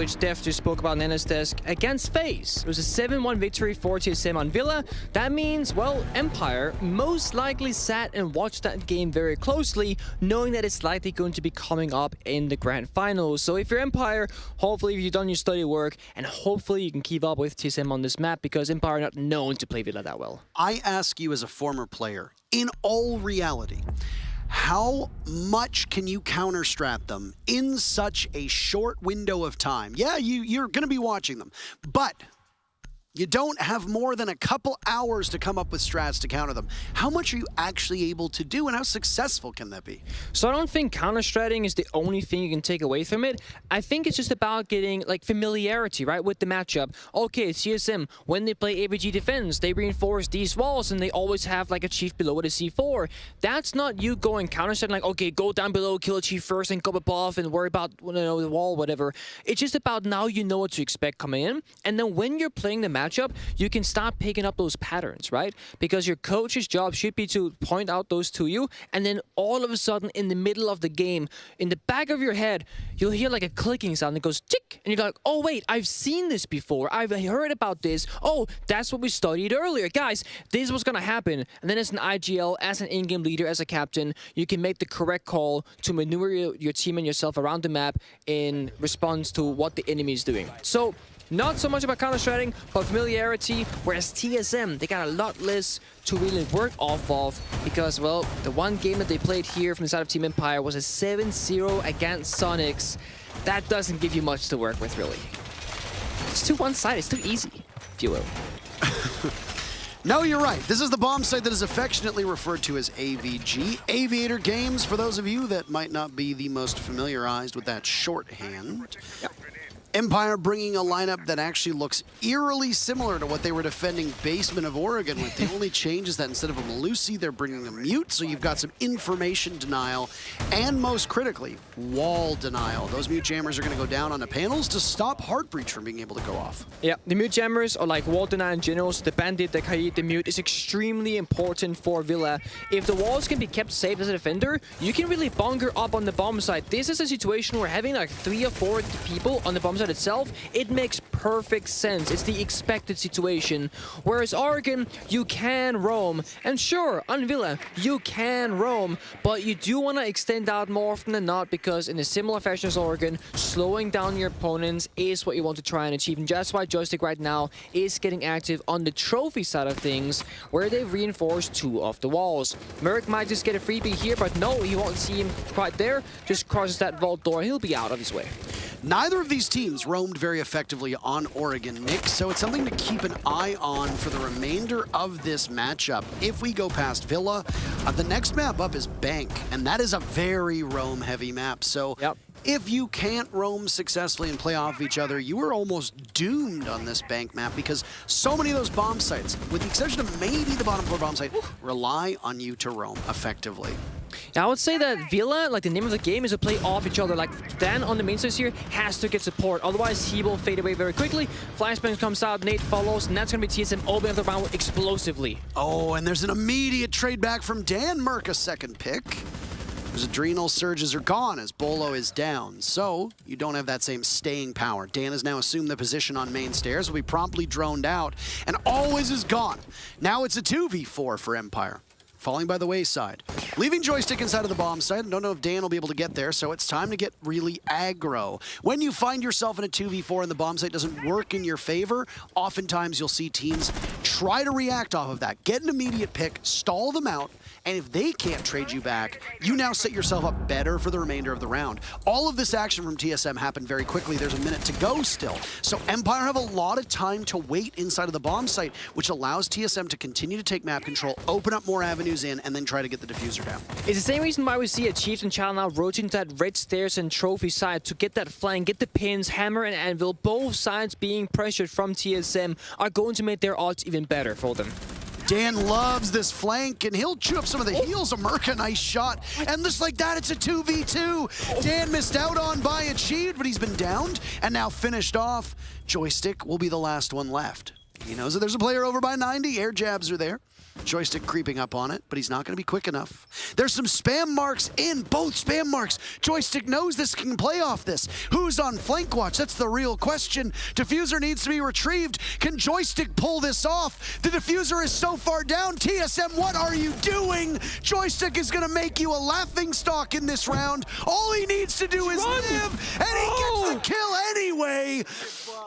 which Def just spoke about in Nana's desk, against FaZe. It was a 7-1 victory for TSM on Villa. That means, well, Empire most likely sat and watched that game very closely, knowing that it's likely going to be coming up in the Grand Finals. So if you're Empire, hopefully you've done your study work, and hopefully you can keep up with TSM on this map, because Empire are not known to play Villa that well. I ask you as a former player, in all reality, how much can you counter-strat them in such a short window of time? Yeah, you're going to be watching them, but you don't have more than a couple hours to come up with strats to counter them. How much are you actually able to do, and how successful can that be? So I don't think counter-stratting is the only thing you can take away from it. I think it's just about getting like familiarity, right, with the matchup. Okay, TSM, when they play AVG defense, they reinforce these walls and they always have like a chief below with a C4. That's not you going counter-stratting like, okay, go down below, kill a chief first, and go above and worry about, you know, the wall, whatever. It's just about now you know what to expect coming in, and then when you're playing the matchup, you can start picking up those patterns, right? Because your coach's job should be to point out those to you, and then all of a sudden in the middle of the game, in the back of your head, you'll hear like a clicking sound that goes tick, and you're like, oh wait, I've seen this before, I've heard about this, oh, that's what we studied earlier. Guys, this was gonna happen. And then as an IGL, as an in-game leader, as a captain, you can make the correct call to maneuver your team and yourself around the map in response to what the enemy is doing. So not so much about counter-stratting, but familiarity, whereas TSM, they got a lot less to really work off of, because, well, the one game that they played here from the side of Team Empire was a 7-0 against Sonics. That doesn't give you much to work with, really. It's too one-sided, it's too easy, if you will. No, you're right. This is the bomb site that is affectionately referred to as AVG. Aviator Games, for those of you that might not be the most familiarized with that shorthand. Yep. Empire bringing a lineup that actually looks eerily similar to what they were defending Basement of Oregon with. The only change is that instead of a Malusi, they're bringing a Mute, so you've got some information denial, and most critically, wall denial. Those Mute Jammers are going to go down on the panels to stop Heartbreach from being able to go off. Yeah, the Mute Jammers are like wall denial in general, so the Bandit, the Kaid, the Mute is extremely important for Villa. If the walls can be kept safe as a defender, you can really bunker up on the bomb site. This is a situation where having like 3 or 4 people on the bomb site itself, it makes perfect sense. It's the expected situation. Whereas Oregon, you can roam. And sure, on Villa, you can roam, but you do want to extend out more often than not, because in a similar fashion as Oregon, slowing down your opponents is what you want to try and achieve. And that's why Joystick right now is getting active on the trophy side of things, where they've reinforced 2 of the walls. Merc might just get a freebie here, but no, you won't see him quite there. Just crosses that vault door, he'll be out of his way. Neither of these teams roamed very effectively on Oregon, Nick, so it's something to keep an eye on for the remainder of this matchup. If we go past Villa, the next map up is Bank, and that is a very roam-heavy map. So if you can't roam successfully and play off each other, you are almost doomed on this Bank map, because so many of those bomb sites, with the exception of maybe the bottom floor bomb site, rely on you to roam effectively. Yeah, I would say that Villa, like the name of the game, is to play off each other. Like Dan on the main stage here has to get support, otherwise he will fade away very quickly. Flashbang comes out, Nate follows, and that's going to be TSM opening up the round explosively. Oh, and there's an immediate trade back from Dan Merc, a second pick. His adrenal surges are gone as Bolo is down, so you don't have that same staying power. Dan has now assumed the position on main stairs, will be promptly droned out, and always is gone. Now it's a 2v4 for Empire, falling by the wayside. Leaving Joystick inside of the bomb site. I don't know if Dan will be able to get there, so it's time to get really aggro. When you find yourself in a 2v4 and the bomb site doesn't work in your favor, oftentimes you'll see teams try to react off of that. Get an immediate pick, stall them out, and if they can't trade you back, you now set yourself up better for the remainder of the round. All of this action from TSM happened very quickly. There's a minute to go still. So Empire have a lot of time to wait inside of the bomb site, which allows TSM to continue to take map control, open up more avenues in, and then try to get the diffuser down. It's the same reason why we see a Chiefs and Child now rotating to that red stairs and trophy side to get that flank, get the pins, hammer and anvil. Both sides being pressured from TSM are going to make their odds even better for them. Dan loves this flank, and he'll chew up some of the heals. A Merca, nice shot. And just like that, it's a 2v2. Dan missed out on by Achieved, but he's been downed and now finished off. Joystick will be the last one left. He knows that there's a player over by 90. Air jabs are there. Joystick creeping up on it, but he's not going to be quick enough. There's some spam marks in, both spam marks. Joystick knows this can play off this. Who's on flank watch? That's the real question. Diffuser needs to be retrieved. Can Joystick pull this off? The diffuser is so far down. TSM, what are you doing? Joystick is going to make you a laughingstock in this round. All he needs to do is live, and he gets the kill anyway.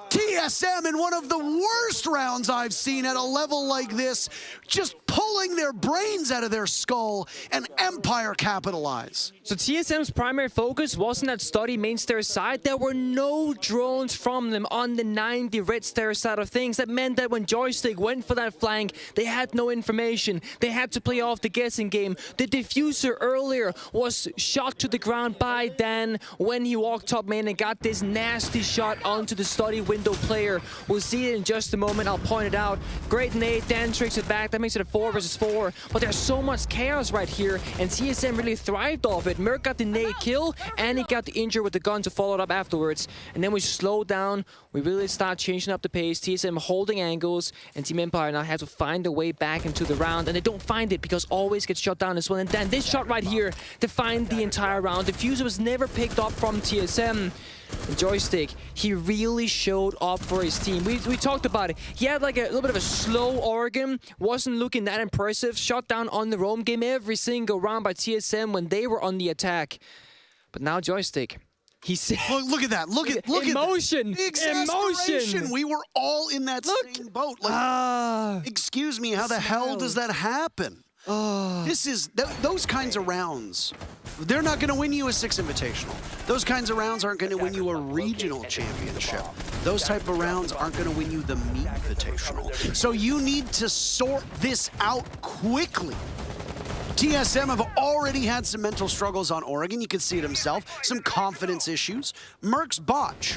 TSM in one of the worst rounds I've seen at a level like this, just pulling their brains out of their skull, and Empire capitalize. So TSM's primary focus wasn't at study main stair side. There were no drones from them on the 90 red stair side of things. That meant that when Joystick went for that flank, they had no information. They had to play off the guessing game. The diffuser earlier was shot to the ground by Dan when he walked top main and got this nasty shot onto the study window player. We'll see it in just a moment. I'll point it out. Great nade. Dan tricks it back. That makes it a 4 versus 4. But there's so much chaos right here, and TSM really thrived off it. Merc got the nade kill, and he got the injure with the gun to follow it up afterwards. And then we slow down. We really start changing up the pace. TSM holding angles, and Team Empire now has to find a way back into the round, and they don't find it because always gets shot down as well. And then this shot right here defined the entire round. Diffuser was never picked up from TSM. And Joystick, he really showed up for his team. We talked about it. He had like a little bit of a slow Oregon, wasn't looking that impressive. Shot down on the roam game every single round by TSM when they were on the attack. But now Joystick, he's... Look at that. Look at emotion. The exasperation. Emotion. We were all in that same boat. Like, excuse me, how the hell does that happen? This is, those kinds of rounds, they're not going to win you a 6 Invitational. Those kinds of rounds aren't going to win you a regional championship. Those type of rounds aren't going to win you the Meat Invitational. So you need to sort this out quickly. TSM have already had some mental struggles on Oregon. You can see it himself. Some confidence issues. Merc's botch,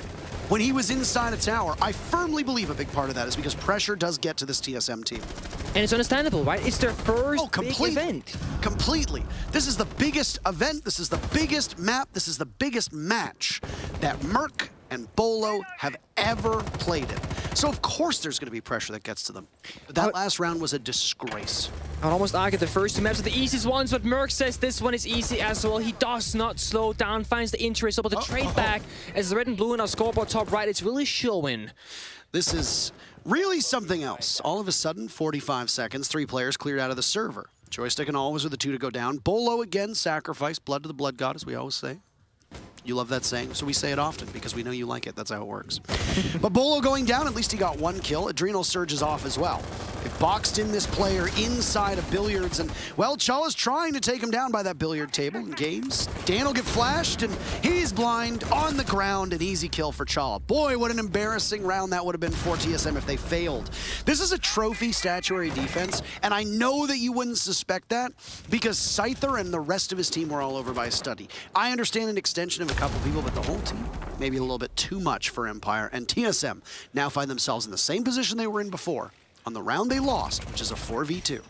when he was inside a tower, I firmly believe a big part of that is because pressure does get to this TSM team. And it's understandable, right? It's their first big event. Completely. This is the biggest event. This is the biggest map. This is the biggest match that Merc and Bolo have ever played in. So of course there's going to be pressure that gets to them. But that last round was a disgrace. I'd almost argue the first 2 maps are the easiest ones, but Merc says this one is easy as well. He does not slow down, finds the interest, able to trade back as the red and blue in our scoreboard top right. It's really showing. This is really something else. All of a sudden, 45 seconds, 3 players cleared out of the server. Joystick and Always are the 2 to go down. Bolo again, sacrifice, blood to the blood god, as we always say. You love that saying, so we say it often because we know you like it. That's how it works. But Bolo going down, at least he got 1 kill. Adrenal Surge is off as well. They boxed in this player inside of billiards, and, well, Chala's trying to take him down by that billiard table in games. Dan will get flashed, and he's blind on the ground. An easy kill for Chala. Boy, what an embarrassing round that would have been for TSM if they failed. This is a trophy statuary defense, and I know that you wouldn't suspect that because Scyther and the rest of his team were all over by study. I understand an extension of a couple people, but the whole team, maybe a little bit too much for Empire, and TSM now find themselves in the same position they were in before on the round they lost, which is a 4v2.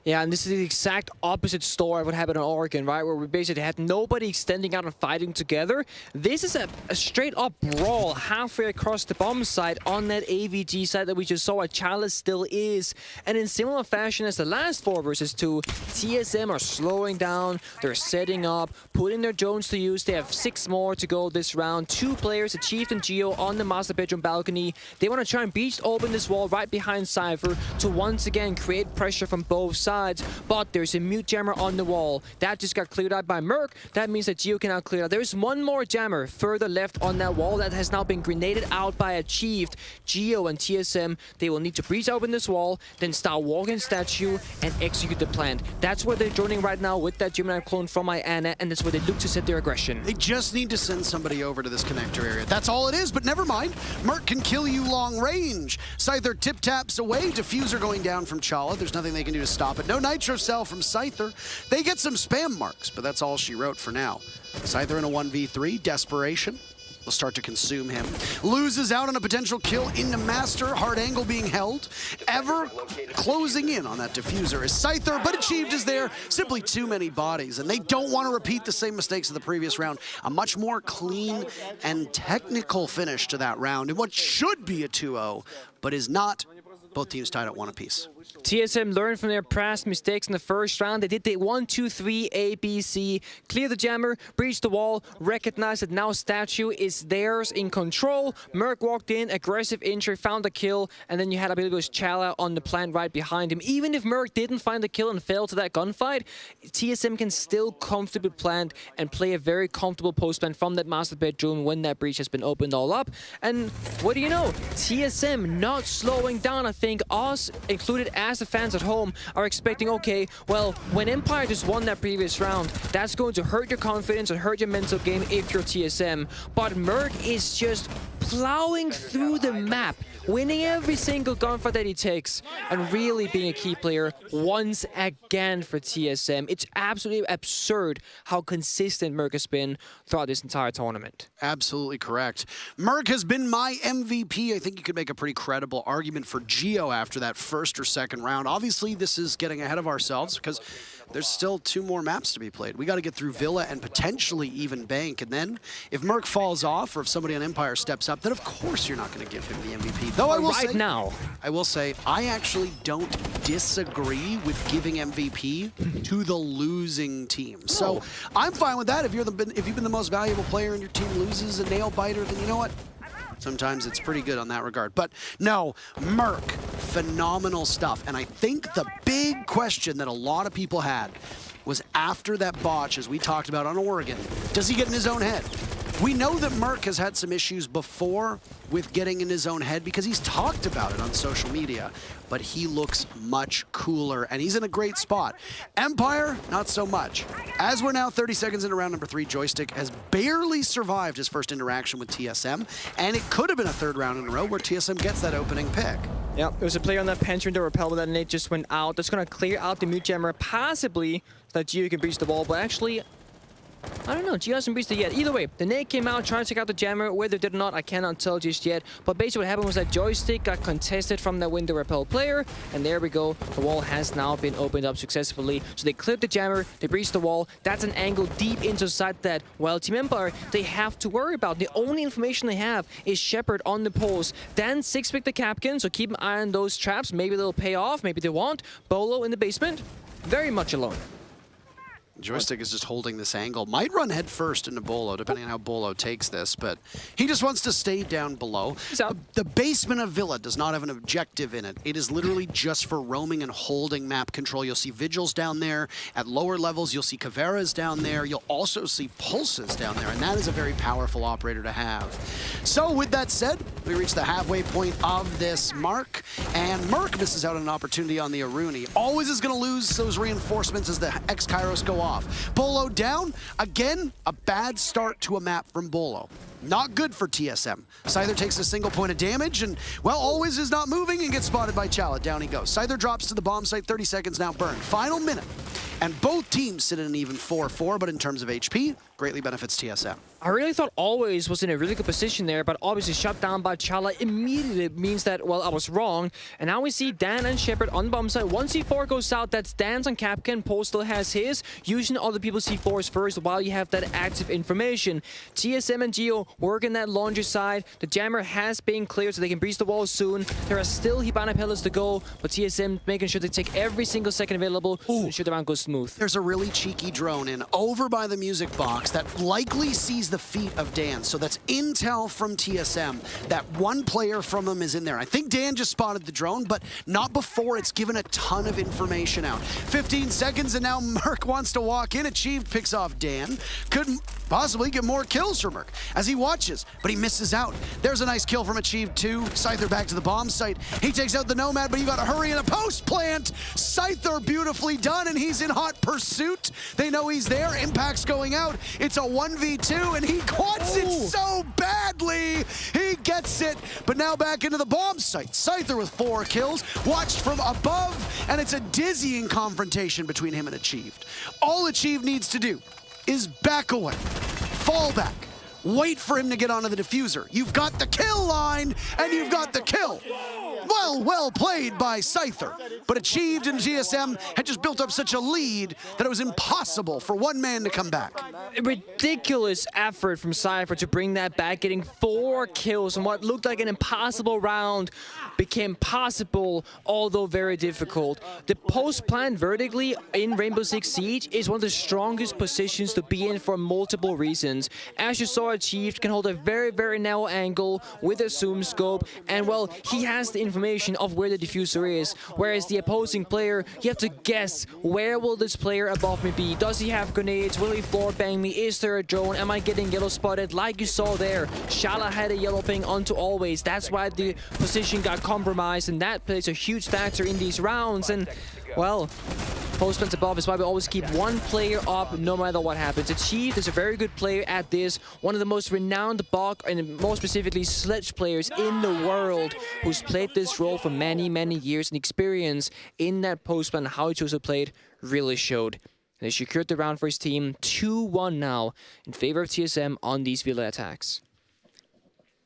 Yeah, and this is the exact opposite story of what happened in Oregon, right? Where we basically had nobody extending out and fighting together. This is a straight-up brawl halfway across the bomb side on that AVG side that we just saw. Chalice still is. And in similar fashion as the last 4 versus 2, TSM are slowing down. They're setting up, putting their drones to use. They have 6 more to go this round. 2 players, a Chief and Geo, on the master bedroom balcony. They want to try and beast open this wall right behind Cypher to once again create pressure from both sides. But there's a mute jammer on the wall. That just got cleared out by Merc. That means that Geo can now clear out. There's 1 more jammer further left on that wall that has now been grenaded out by a Chief. Geo and TSM, they will need to breach open this wall, then start walking statue and execute the plan. That's where they're joining right now with that Gemini clone from Iana, and that's where they look to set their aggression. They just need to send somebody over to this connector area. That's all it is, but never mind. Merc can kill you long range. Scyther tip-taps away. Diffuser going down from Chala. There's nothing they can do to stop it. No Nitro Cell from Scyther. They get some spam marks, but that's all she wrote for now. Scyther in a 1v3. Desperation will start to consume him. Loses out on a potential kill into Master. Hard angle being held. Ever closing in on that diffuser is Scyther, but Achieved is there. Simply too many bodies, and they don't want to repeat the same mistakes of the previous round. A much more clean and technical finish to that round in what should be a 2-0, but is not. Both teams tied at 1 apiece. TSM learned from their past mistakes in the first round. They did the 1, 2, 3 ABC, clear the jammer, breach the wall, recognize that now Statue is theirs in control. Merc walked in, aggressive injury, found a kill, and then you had, I believe it was Chala on the plant right behind him. Even if Merc didn't find the kill and fell to that gunfight, TSM can still comfortably plant and play a very comfortable post plan from that master bedroom when that breach has been opened all up. And what do you know? TSM not slowing down. I think us, included as the fans at home, are expecting, okay, well, when Empire just won that previous round, that's going to hurt your confidence and hurt your mental game if you're TSM. But Merc is just plowing through the map, winning every single gunfight that he takes, and really being a key player once again for TSM. It's absolutely absurd how consistent Merc has been throughout this entire tournament. Absolutely correct. Merc has been my MVP. I think you could make a pretty credible argument for Geo after that first or second round. Obviously, this is getting ahead of ourselves because there's still 2 more maps to be played. We got to get through Villa and potentially even Bank. And then if Merc falls off or if somebody on Empire steps up, then of course you're not going to give him the MVP. Though I will say, I actually don't disagree with giving MVP to the losing team. So I'm fine with that. If you've been the most valuable player and your team loses a nail biter, then you know what? Sometimes it's pretty good on that regard. But no, Merc, phenomenal stuff. And I think the big question that a lot of people had was after that botch, as we talked about on Oregon, does he get in his own head? We know that Merc has had some issues before with getting in his own head because he's talked about it on social media, but he looks much cooler and he's in a great spot. Empire, not so much. As we're now 30 seconds into round number 3, Joystick has barely survived his first interaction with TSM, and it could have been a 3rd round in a row where TSM gets that opening pick. Yeah, there was a player on that Pantry to repel, but that nade just went out. That's going to clear out the mute jammer passively so that Gio can breach the wall, but actually, I don't know, Gio hasn't breached it yet. Either way, the nade came out, trying to check out the jammer. Whether it did or not, I cannot tell just yet. But basically what happened was that Joystick got contested from that window repel player. And there we go. The wall has now been opened up successfully. So they cleared the jammer, they breached the wall. That's an angle deep into site that, well, Team Empire, they have to worry about. The only information they have is Shepard on the poles. Dan 6-pick the Capkin, so keep an eye on those traps. Maybe they'll pay off, maybe they won't. Bolo in the basement, very much alone. Joystick is just holding this angle. Might run head first into Bolo, depending on how Bolo takes this, but he just wants to stay down below. The basement of Villa does not have an objective in it. It is literally just for roaming and holding map control. You'll see Vigils down there. At lower levels, you'll see Caveras down there. You'll also see Pulses down there, and that is a very powerful operator to have. So with that said, we reach the halfway point of this mark, and Merc misses out on an opportunity on the Aruni. Always is going to lose those reinforcements as the X-Kairos go off. Bolo down. Again, a bad start to a map from Bolo. Not good for TSM. Scyther takes a single point of damage and, well, always is not moving and gets spotted by Chala. Down he goes. Scyther drops to the bomb site. 30 seconds now burned. Final minute. And both teams sit in an even 4-4, but in terms of HP, greatly benefits TSM. I really thought Always was in a really good position there, but obviously shut down by Chala immediately means that, well, I was wrong. And now we see Dan and Shepard on the bomb site. Once C4 goes out, that's Dan's on Capcan. Poe still has his. Using other people's C4s first while you have that active information. TSM and Geo working that laundry side. The jammer has been cleared so they can breach the wall soon. There are still Hibana pillars to go, but TSM making sure they take every single second available to ensure the round goes smooth. There's a really cheeky drone in over by the music box that likely sees the feet of Dan. So that's intel from TSM that one player from them is in there. I think Dan just spotted the drone, but not before it's given a ton of information out. 15 seconds and now Merc wants to walk in. Achieved picks off Dan. Could possibly get more kills from Merc as he watches, but he misses out. There's a nice kill from Achieved too. Scyther back to the bomb site. He takes out the Nomad, but you gotta hurry in a post plant. Scyther beautifully done, and he's in hot pursuit. They know he's there. Impact's going out. It's a 1v2, and he quads it so badly. He gets it, but now back into the bomb site. Scyther with 4 kills, watched from above, and it's a dizzying confrontation between him and Achieved. All Achieved needs to do is back away, fall back, wait for him to get onto the diffuser. You've got the kill line, and you've got the kill. Well played by Scyther, but achieved, and TSM had just built up such a lead that it was impossible for one man to come back. A ridiculous effort from Cypher to bring that back, getting 4 kills, and what looked like an impossible round became possible, although very difficult. The post plant vertically in Rainbow Six Siege is one of the strongest positions to be in for multiple reasons. As you saw, Achieved can hold a very narrow angle with a zoom scope, and well, he has the information of where the diffuser is, whereas the opposing player, you have to guess, where will this player above me be? Does he have grenades? Will he floor bang me? Is there a drone? Am I getting yellow spotted? Like you saw there, Shala had a yellow ping onto Always. That's why the position got compromised, and that plays a huge factor in these rounds. And well, post-plants above is why we always keep one player up no matter what happens. Achieved is a very good player at this, one of the most renowned bug and more specifically sledge players in the world, who's played this role for many years, and experience in that post-plant, how he chose to play it really showed. And they secured the round for his team, 2-1 now in favor of TSM on these Villa attacks.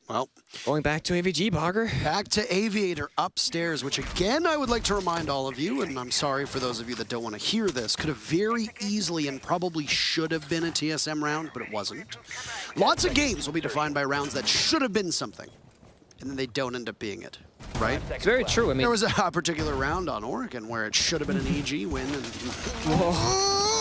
Well, going back to AVG, Bogger. Back to Aviator upstairs, which again, I would like to remind all of you, and I'm sorry for those of you that don't want to hear this, could have very easily and probably should have been a TSM round, but it wasn't. Lots of games will be defined by rounds that should have been something, and then they don't end up being it, right? It's very true. I mean, there was a particular round on Oregon where it should have been an EG win, and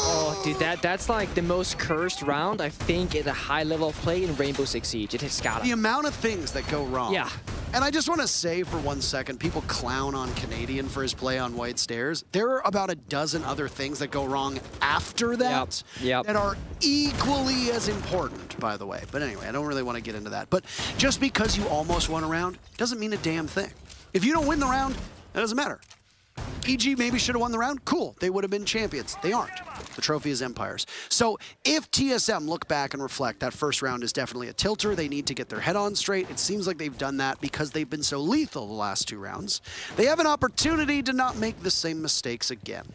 oh, dude, that's like the most cursed round, I think, at a high level of play in Rainbow Six Siege. It has got the amount of things that go wrong. Yeah. And I just want to say for 1 second, people clown on Canadian for his play on White Stairs. There are about a dozen other things that go wrong after that that are equally as important, by the way. But anyway, I don't really want to get into that. But just because you almost won a round doesn't mean a damn thing. If you don't win the round, that doesn't matter. EG maybe should have won the round. Cool. They would have been champions. They aren't. The trophy is Empire's. So if TSM look back and reflect, that first round is definitely a tilter. They need to get their head on straight. It seems like they've done that because they've been so lethal the last 2 rounds. They have an opportunity to not make the same mistakes again.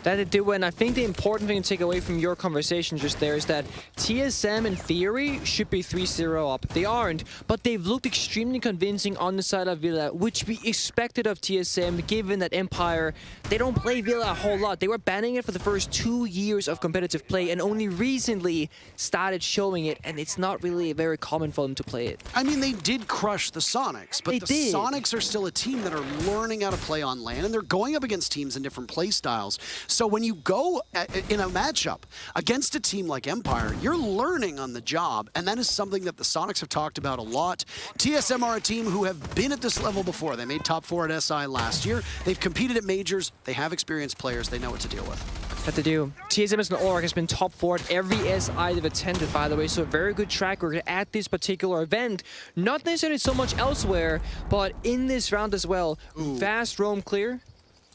That they do, and I think the important thing to take away from your conversation just there is that TSM, in theory, should be 3-0 up. They aren't, but they've looked extremely convincing on the side of Villa, which we expected of TSM, given that Empire, they don't play Villa a whole lot. They were banning it for the first 2 years of competitive play, and only recently started showing it, and it's not really very common for them to play it. I mean, they did crush the Sonics, but the Sonics are still a team that are learning how to play on LAN, and they're going up against teams in different play styles. So when you go in a matchup against a team like Empire, you're learning on the job, and that is something that the Sonics have talked about a lot. TSM are a team who have been at this level before. They made top 4 at SI last year. They've competed at majors. They have experienced players. They know what to deal with. That they do. TSM as an org has been top 4 at every SI they've attended, by the way, so a very good track record at this particular event. Not necessarily so much elsewhere, but in this round as well. Ooh. Fast roam clear.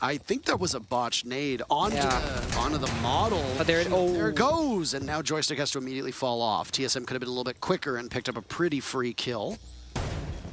I think that was a botched nade onto the model. But there it goes, and now Joystick has to immediately fall off. TSM could have been a little bit quicker and picked up a pretty free kill.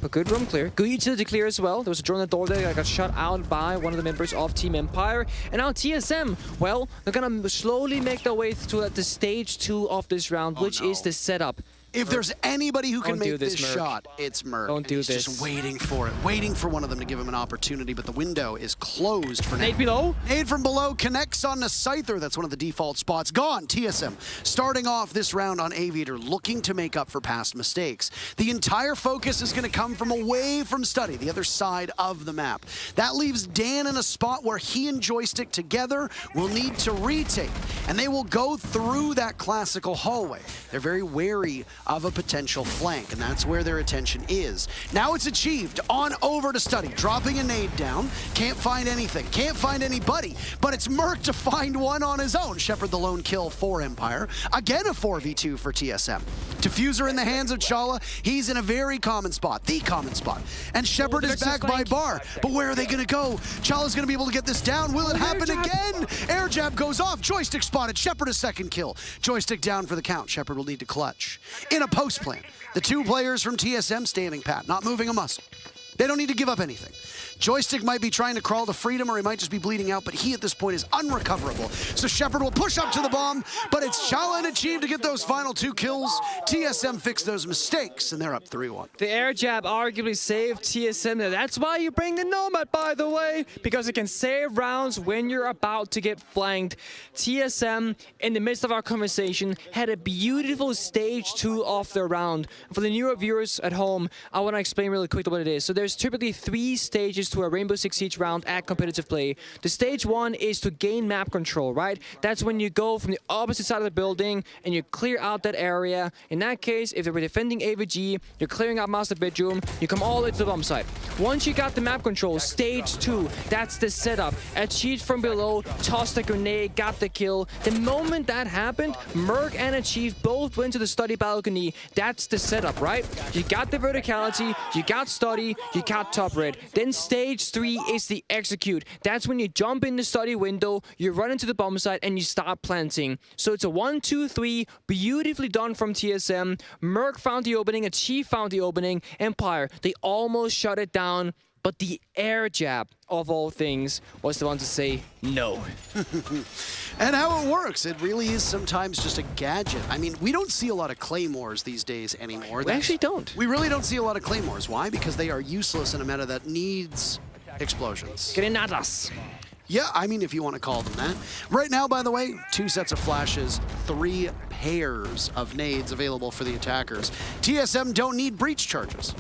But good room clear. Good utility clear as well. There was a drone at the door there that got shot out by one of the members of Team Empire. And now TSM, well, they're gonna slowly make their way to the stage 2 of this round, which is the setup. If there's anybody who can make this shot, it's Merc. Don't do this. He's just waiting for it, waiting for one of them to give him an opportunity, but the window is closed for now. Nade below. Nade from below connects on the Scyther. That's one of the default spots. Gone. TSM starting off this round on Aviator, looking to make up for past mistakes. The entire focus is going to come from away from Study, the other side of the map. That leaves Dan in a spot where he and Joystick together will need to retake, and they will go through that classical hallway. They're very wary of a potential flank, and that's where their attention is. Now it's Achieved on over to Study, dropping a nade down. Can't find anything, can't find anybody, but it's Merc to find one on his own. Shepard the lone kill for Empire. Again, a 4v2 for TSM. Diffuser in the hands of Chala. He's in a very common spot, the common spot. And Shepard is back by Bar, but where are they gonna go? Chala's gonna be able to get this down. Will it happen again? Air jab goes off. Joystick spotted. Shepard a second kill. Joystick down for the count. Shepard will need to clutch. In a post plan, the 2 players from TSM standing pat, not moving a muscle. They don't need to give up anything. Joystick might be trying to crawl to freedom, or he might just be bleeding out, but he at this point is unrecoverable. So Shepard will push up to the bomb, but it's Chala and Achieve to get those final 2 kills. TSM fixed those mistakes, and they're up 3-1. The air jab arguably saved TSM. That's why you bring the Nomad, by the way, because it can save rounds when you're about to get flanked. TSM, in the midst of our conversation, had a beautiful stage 2 of their round. For the newer viewers at home, I want to explain really quickly what it is. So there's typically 3 stages to a Rainbow Six Siege round at competitive play. The stage 1 is to gain map control, right? That's when you go from the opposite side of the building and you clear out that area. In that case, if they were defending AVG, you're clearing out master bedroom, you come all the way to the bomb site. Once you got the map control, stage 2, that's the setup. Achieved from below, tossed a grenade, got the kill. The moment that happened, Merc and Achieve both went to the study balcony. That's the setup, right? You got the verticality, you got study, you got top red. Then stage 3 is the execute. That's when you jump in the study window, you run into the bomb site, and you start planting. So it's a 1-2-3, beautifully done from TSM. Merc found the opening, Achieve found the opening. Empire, they almost shut it down, but the air jab, of all things, was the one to say no. And how it works, it really is sometimes just a gadget. I mean, we don't see a lot of claymores these days anymore. We actually don't. We really don't see a lot of claymores. Why? Because they are useless in a meta that needs explosions. Granadas. Yeah, I mean, if you want to call them that. Right now, by the way, 2 sets of flashes, 3 pairs of nades available for the attackers. TSM don't need breach charges.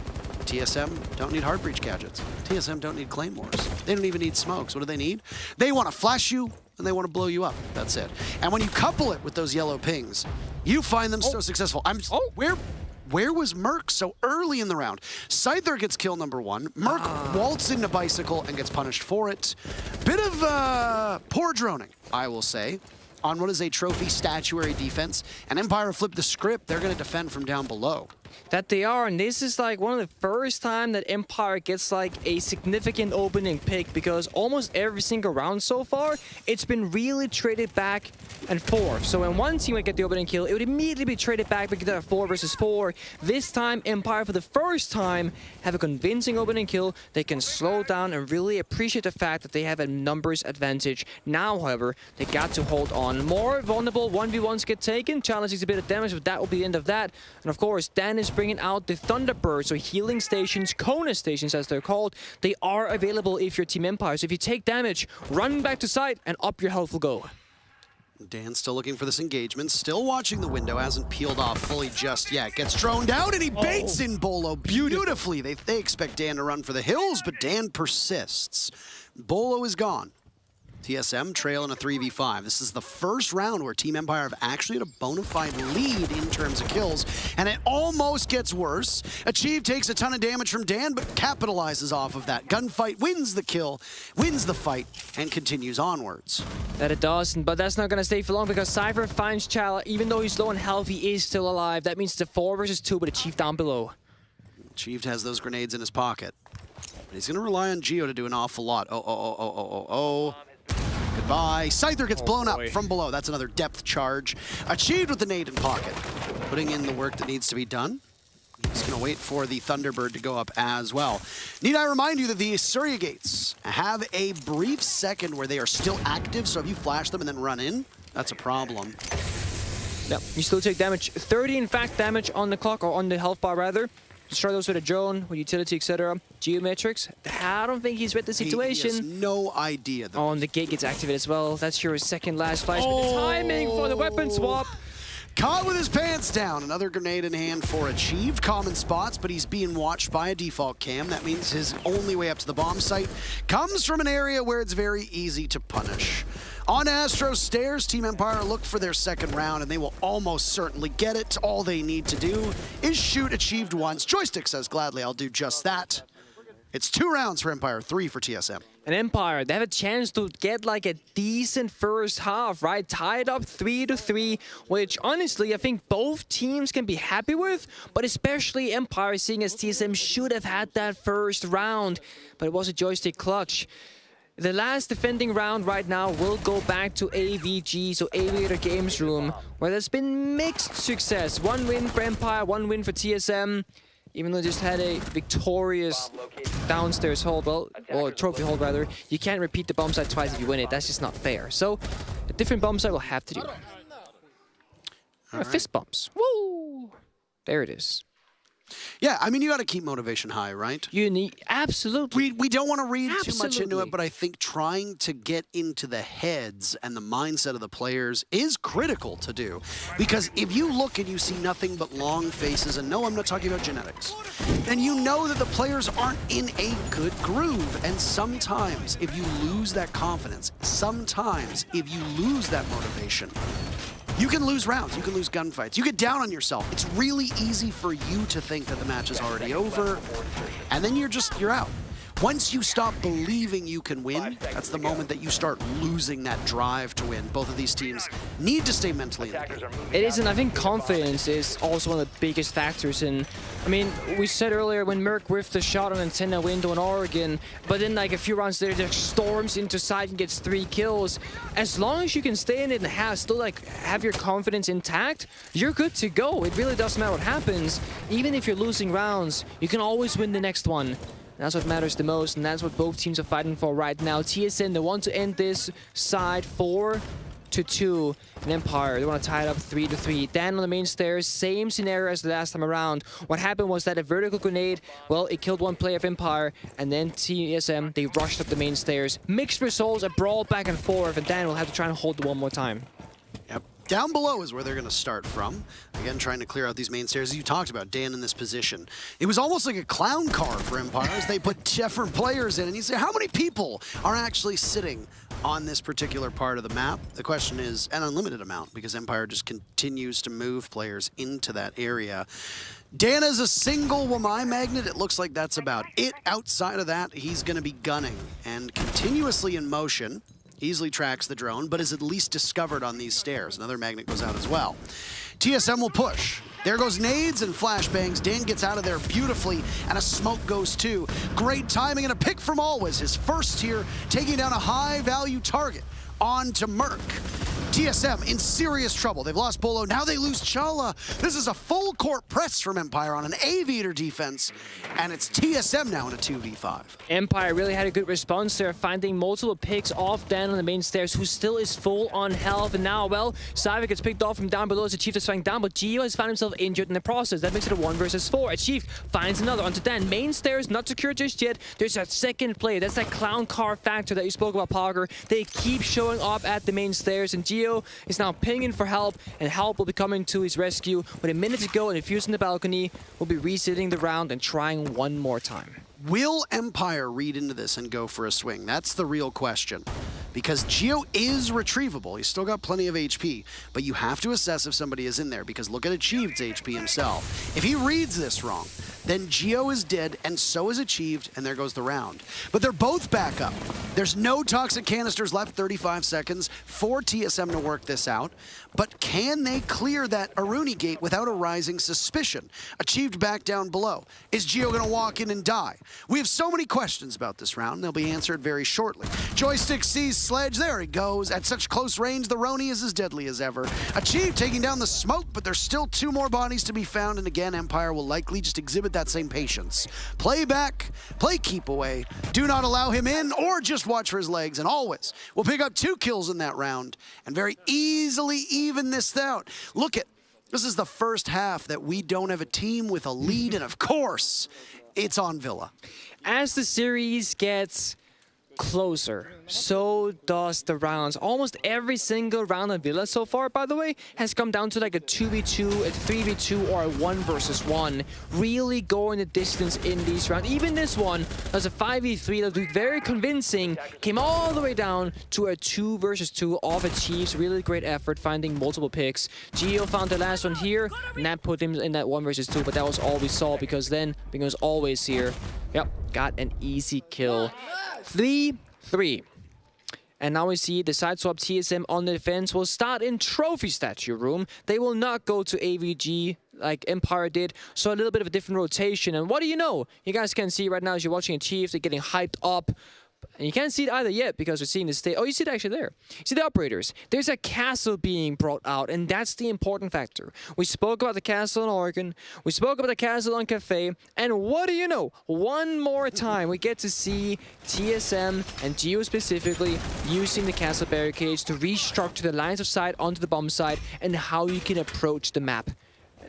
TSM don't need hard breach gadgets. TSM don't need claymores. They don't even need smokes. What do they need? They want to flash you, and they want to blow you up. That's it. And when you couple it with those yellow pings, you find them so successful. Where was Merc so early in the round? Scyther gets kill number 1. Merc waltzes into Bicycle and gets punished for it. Bit of poor droning, I will say, on what is a trophy statuary defense. And Empire flipped the script. They're going to defend from down below. That they are, and this is like one of the first time that Empire gets like a significant opening pick, because almost every single round so far, it's been really traded back and forth. So when one team would get the opening kill, it would immediately be traded back because they're 4 versus 4. This time, Empire, for the first time, have a convincing opening kill. They can slow down and really appreciate the fact that they have a numbers advantage. Now, however, they got to hold on. More vulnerable 1v1s get taken. Challenge takes a bit of damage, but that will be the end of that. And of course, Dan is bringing out the Thunderbird, so healing stations, Kona stations as they're called. They are available if you're Team Empire. So if you take damage, run back to site and up your health will go. Dan's still looking for this engagement, still watching the window, hasn't peeled off fully just yet. Gets thrown down and he baits in Bolo beautifully. They expect Dan to run for the hills, but Dan persists. Bolo is gone. TSM trail in a 3v5. This is the first round where Team Empire have actually had a bona fide lead in terms of kills, and it almost gets worse. Achieve takes a ton of damage from Dan, but capitalizes off of that. Gunfight wins the kill, wins the fight, and continues onwards. That it does, but that's not going to stay for long because Cypher finds Chala. Even though he's low on health, he is still alive. That means it's a 4 versus 2, but Achieve down below. Achieve has those grenades in his pocket. But he's going to rely on Geo to do an awful lot. Oh. Goodbye. Scyther gets blown up from below. That's another depth charge. Achieved with the nade in pocket. Putting in the work that needs to be done. He's going to wait for the Thunderbird to go up as well. Need I remind you that the Surya Gates have a brief second where they are still active, so if you flash them and then run in, that's a problem. Yep, you still take damage. 30, in fact, damage on the clock, or on the health bar, rather. Destroy those with a drone, with utility, etc. Geometrics, I don't think he's read the situation. He has no idea. Oh, and the gate gets activated as well. That's your second last flash. But the timing for the weapon swap. Caught with his pants down. Another grenade in hand for Achieved. Common spots, but he's being watched by a default cam. That means his only way up to the bomb site comes from an area where it's very easy to punish. On Astro's stairs, Team Empire looked for their second round, and they will almost certainly get it. All they need to do is shoot Achieved once. Joystick says, gladly, I'll do just that. It's 2 rounds for Empire, 3 for TSM. And Empire, they have a chance to get like a decent first half, right? Tied up 3-3, which honestly, I think both teams can be happy with, but especially Empire, seeing as TSM should have had that first round, but it was a Joystick clutch. The last defending round right now will go back to AVG, so Aviator Games Room, where there's been mixed success. 1 win for Empire, 1 win for TSM. even though they just had a victorious downstairs hold, well, or trophy hold rather, you can't repeat the bomb site twice if you win it. That's just not fair. So a different bomb site will have to do. Fist bumps. Woo! There it is. Yeah, I mean, you got to keep motivation high, right? You need, absolutely. We don't want to read too much into it, but I think trying to get into the heads and the mindset of the players is critical to do. Because if you look and you see nothing but long faces, and no, I'm not talking about genetics, then you know that the players aren't in a good groove. And sometimes, if you lose that confidence, sometimes if you lose that motivation, you can lose rounds, you can lose gunfights, you get down on yourself. It's really easy for you to think that the match is already over, and then you're out. Once you stop believing you can win, that's the moment that you start losing that drive to win. Both of these teams need to stay mentally in the game. It is, and I think confidence is also one of the biggest factors. And I mean, we said earlier when Merc whiffed the shot on antenna window in Oregon, but then like a few rounds later, there storms into side and gets 3 kills. As long as you can stay in it and still have your confidence intact, you're good to go. It really doesn't matter what happens. Even if you're losing rounds, you can always win the next one. That's what matters the most, and that's what both teams are fighting for right now. TSM, they want to end this side 4-2. And Empire, they want to tie it up 3-3. Dan on the main stairs, same scenario as the last time around. What happened was that a vertical grenade, well, it killed one player of Empire, and then TSM, they rushed up the main stairs. Mixed results, a brawl back and forth, and Dan will have to try and hold it one more time. Yep. Down below is where they're going to start from. Again, trying to clear out these main stairs. As you talked about, Dan in this position. It was almost like a clown car for Empire as they put different players in. And you say, how many people are actually sitting on this particular part of the map? The question is an unlimited amount because Empire just continues to move players into that area. Dan is a single Wamai magnet. It looks like that's about it. Outside of that, he's going to be gunning and continuously in motion. Easily tracks the drone, but is at least discovered on these stairs. Another magnet goes out as well. TSM will push. There goes nades and flashbangs. Dan gets out of there beautifully, and a smoke goes too. Great timing and a pick from Always, his first here, taking down a high-value target on to Merc. TSM in serious trouble. They've lost Bolo, now they lose Chala. This is a full court press from Empire on an aviator defense, and it's TSM now in a 2v5. Empire really had a good response there, finding multiple picks off Dan on the main stairs, who still is full on health. And now, well, Saivik gets picked off from down below as Achieved is flying down, but Gio has found himself injured in the process. That makes it a 1 versus 4. Achieved finds another onto Dan. Main stairs not secure just yet. There's that second play. That's that clown car factor that you spoke about, Parker. They keep showing up at the main stairs, and Gio is now pinging for help, and help will be coming to his rescue. With a minute to go and defuse in the balcony, we'll be resetting the round and trying one more time. Will Empire read into this and go for a swing? That's the real question. Because Gio is retrievable. He's still got plenty of HP, but you have to assess if somebody is in there, because look at Achieved's HP himself. If he reads this wrong, then Gio is dead, and so is Achieved, and there goes the round. But they're both back up. There's no toxic canisters left, 35 seconds for TSM to work this out. But can they clear that Aruni gate without a rising suspicion? Achieved back down below. Is Gio going to walk in and die? We have so many questions about this round. They'll be answered very shortly. Joystick sees Sledge. There he goes. At such close range, the Roni is as deadly as ever. Achieved taking down the smoke, but there's still 2 more bodies to be found. And again, Empire will likely just exhibit that same patience. Play back, play keep away. Do not allow him in, or just watch for his legs. And Always will pick up 2 kills in that round and very easily even this out. Look at, this is the first half that we don't have a team with a lead, and of course, it's on Villa. As the series gets closer, so does the rounds. Almost every single round of Villa so far, by the way, has come down to like a 2v2, a 3v2, or a 1 versus 1. Really going the distance in these rounds. Even this one was a 5v3 that was very convincing, came all the way down to a 2 versus 2 of Achieves. Really great effort finding multiple picks. Gio found the last one here, and that put him in that 1 versus 2, but that was all we saw, because then, because Always here, yep, got an easy kill. 3-3. And now we see the side swap TSM on the defense will start in Trophy Statue Room. They will not go to AVG like Empire did, so a little bit of a different rotation. And what do you know? You guys can see right now as you're watching Achieved, they're getting hyped up. And you can't see it either yet because we're seeing the state. Oh, you see it actually there. You see the operators. There's a castle being brought out, and that's the important factor. We spoke about the castle in Oregon. We spoke about the castle on Cafe. And what do you know? One more time, we get to see TSM and Geo specifically using the castle barricades to restructure the lines of sight onto the bomb site and how you can approach the map.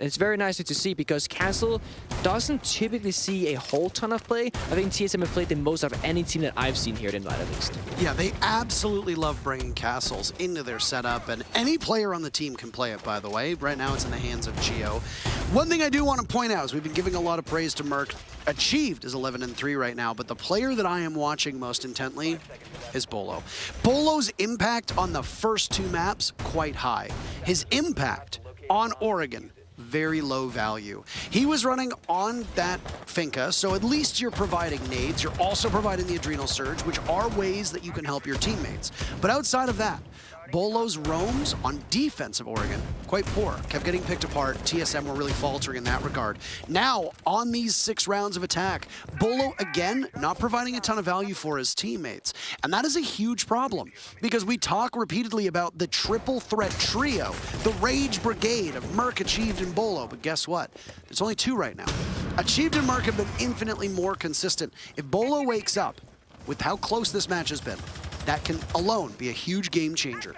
It's very nice to see because Castle doesn't typically see a whole ton of play. I think TSM have played the most out of any team that I've seen here at Invite at least. Yeah, they absolutely love bringing castles into their setup, and any player on the team can play it, by the way. Right now it's in the hands of Geo. One thing I do want to point out is we've been giving a lot of praise to Merc. Achieved is 11-3 right now, but the player that I am watching most intently is Bolo. Bolo's impact on the first 2 maps, quite high. His impact on Oregon, very low value. He was running on that Finca, so at least you're providing nades. You're also providing the Adrenal Surge, which are ways that you can help your teammates. But outside of that, Bolo's roams on defensive Oregon, quite poor. Kept getting picked apart. TSM were really faltering in that regard. Now, on these 6 rounds of attack, Bolo, again, not providing a ton of value for his teammates. And that is a huge problem, because we talk repeatedly about the triple threat trio, the Rage Brigade of Merc, Achieved, and Bolo. But guess what? There's only 2 right now. Achieved and Merc have been infinitely more consistent. If Bolo wakes up with how close this match has been, that can alone be a huge game changer.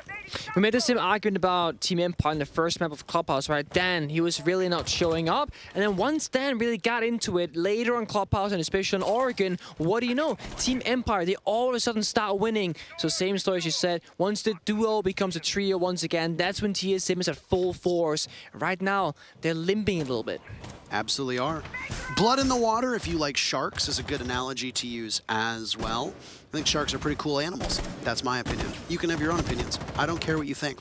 We made the same argument about Team Empire in the first map of Clubhouse, right? Dan, he was really not showing up. And then once Dan really got into it, later on Clubhouse and especially on Oregon, what do you know? Team Empire, they all of a sudden start winning. So same story as you said, once the duo becomes a trio once again, that's when TSM is at full force. Right now, they're limping a little bit. Absolutely are. Blood in the water, if you like sharks, is a good analogy to use as well. I think sharks are pretty cool animals. That's my opinion. You can have your own opinions. I don't care what you think.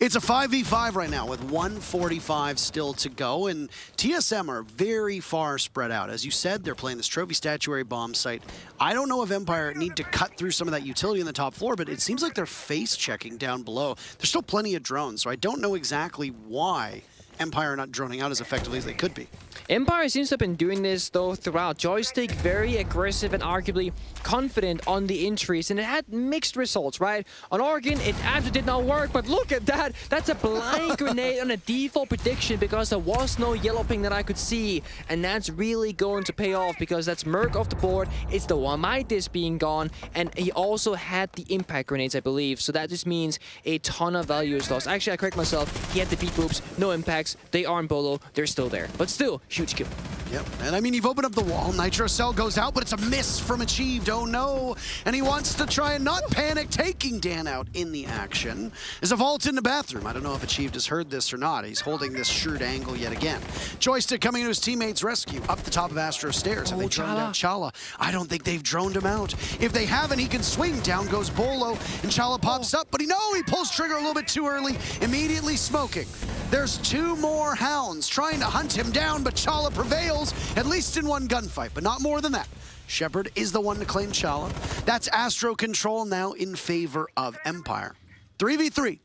It's a 5v5 right now with 1:45 still to go, and TSM are very far spread out. As you said, they're playing this trophy statuary bomb site. I don't know if Empire need to cut through some of that utility in the top floor, but it seems like they're face checking down below. There's still plenty of drones, so I don't know exactly why Empire are not droning out as effectively as they could be. Empire seems to have been doing this, though, throughout. Joystick, very aggressive and arguably confident on the entries, and it had mixed results, right? On Oregon, it absolutely did not work, but look at that. That's a blind grenade on a default prediction because there was no yellow ping that I could see, and that's really going to pay off because that's Merc off the board. It's the one Midas being gone, and he also had the impact grenades, I believe, so that just means a ton of value is lost. Actually, I correct myself. He had the beat boops, no impacts. They aren't Bolo. They're still there, but still, huge kill. Yep, and I mean, you've opened up the wall. Nitro Cell goes out, but it's a miss from Achieved. Oh no, and he wants to try and not panic, taking Dan out in the action. There's a vault in the bathroom. I don't know if Achieved has heard this or not. He's holding this shrewd angle yet again. Joystick coming to his teammate's rescue up the top of Astro's stairs. Have they droned out Chala? I don't think they've droned him out. If they haven't, he can swing. Down goes Bolo, and Chala pops up, but he pulls trigger a little bit too early, immediately smoking. There's 2 more hounds trying to hunt him down, but Chala prevails, at least in one gunfight, but not more than that. Shepard is the one to claim Chala. That's Astro Control now in favor of Empire. 3v3.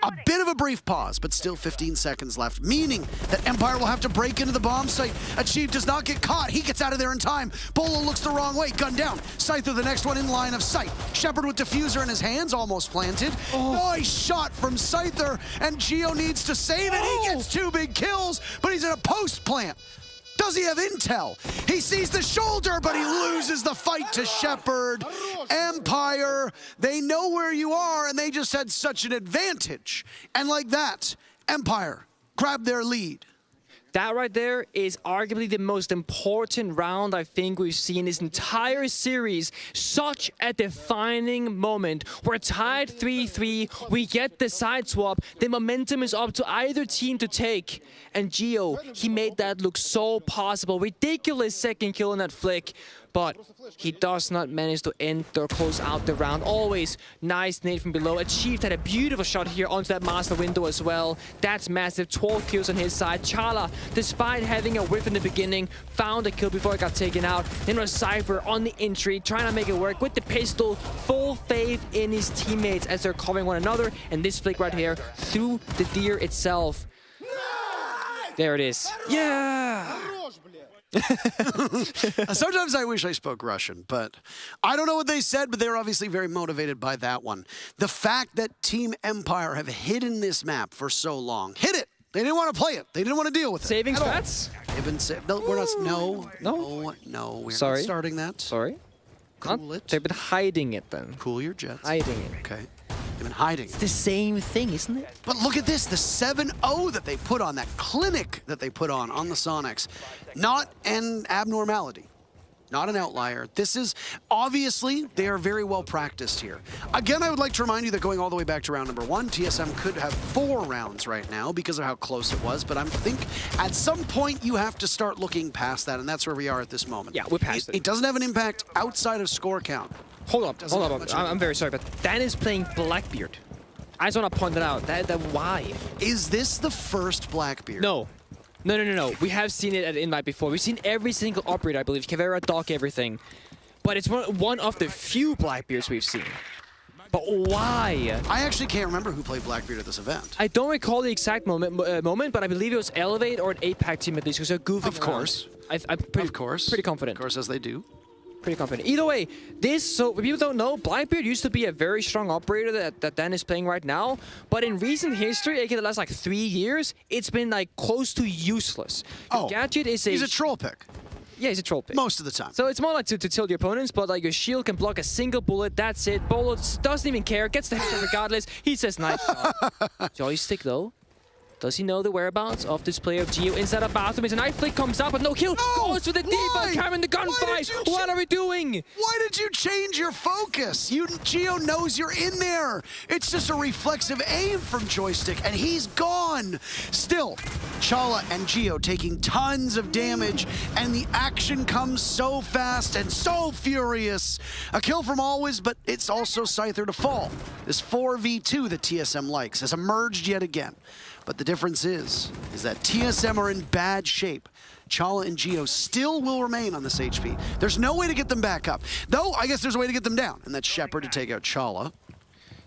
A bit of a brief pause, but still 15 seconds left, meaning that Empire will have to break into the bomb site. Achieved does not get caught. He gets out of there in time. Bolo looks the wrong way. Gun down. Scyther, the next one in line of sight. Shepard with diffuser in his hands, almost planted. Nice shot from Scyther, and Geo needs to save it. He gets 2 big kills, but he's in a post plant. Does he have intel? He sees the shoulder, but he loses the fight to Shepard. Empire, they know where you are, and they just had such an advantage. And like that, Empire grabbed their lead. That right there is arguably the most important round I think we've seen this entire series. Such a defining moment. We're tied 3-3. We get the side swap. The momentum is up to either team to take. And Geo, he made that look so possible. Ridiculous second kill in that flick. But he does not manage to end or close out the round. Always nice nade from below. Achieved had a beautiful shot here onto that master window as well. That's massive. 12 kills on his side. Chala, despite having a whiff in the beginning, found a kill before it got taken out. Then was Cypher on the entry, trying to make it work with the pistol. Full faith in his teammates as they're covering one another. And this flick right here through the deer itself. There it is. Yeah! Sometimes I wish I spoke Russian, but I don't know what they said, but they're obviously very motivated by that one. The fact that Team Empire have hidden this map for so long. Hid it! They didn't want to play it. They didn't want to deal with it. Saving strats? They've been no, we're not. No. We're not starting that. Sorry. Cool it. They've been hiding it then. Cool your jets. Hiding it. Okay. They've been hiding. It's the same thing, isn't it? But look at this, the 7-0 that they put on, that clinic that they put on the Sonics. Not an abnormality. Not an outlier. This is, obviously, they are very well practiced here. Again, I would like to remind you that going all the way back to round number 1, TSM could have 4 rounds right now because of how close it was, but I think at some point you have to start looking past that, and that's where we are at this moment. Yeah, we're past it. It doesn't have an impact outside of score count. Hold up. I'm very sorry, but Dan is playing Blackbeard. I just want to point that out. Why? Is this the first Blackbeard? No. No. We have seen it at Invite before. We've seen every single operator, I believe. Kavera, Doc, everything. But it's one of the few Blackbeards we've seen. But why? I actually can't remember who played Blackbeard at this event. I don't recall the exact moment, but I believe it was Elevate or an 8-pack team at least, because they're goofing Of course. around. I'm pretty confident. Of course, as they do. Pretty confident. Either way, so people don't know, Blackbeard used to be a very strong operator that Dan is playing right now, but in recent history, aka the last like 3 years, it's been like close to useless. Oh, Gadget is he's a troll pick. Yeah, he's a troll pick. Most of the time. So it's more like to tilt your opponents, but like your shield can block a single bullet, that's it. Bolo doesn't even care, gets the headshot regardless. He says nice shot. Joystick though. Does he know the whereabouts of this player of Geo inside a bathroom? His knife flick comes up, but no kill. Goes for the debuff, carrying the gunfight. What are we doing? Why did you change your focus? Geo knows you're in there. It's just a reflexive aim from Joystick, and he's gone. Still, Chala and Geo taking tons of damage, and the action comes so fast and so furious. A kill from Always, but it's also Scyther to fall. This 4v2 that TSM likes has emerged yet again. But the difference is that TSM are in bad shape. Chala and Geo still will remain on this HP. There's no way to get them back up. Though, I guess there's a way to get them down, and that's Shepard to take out Chala.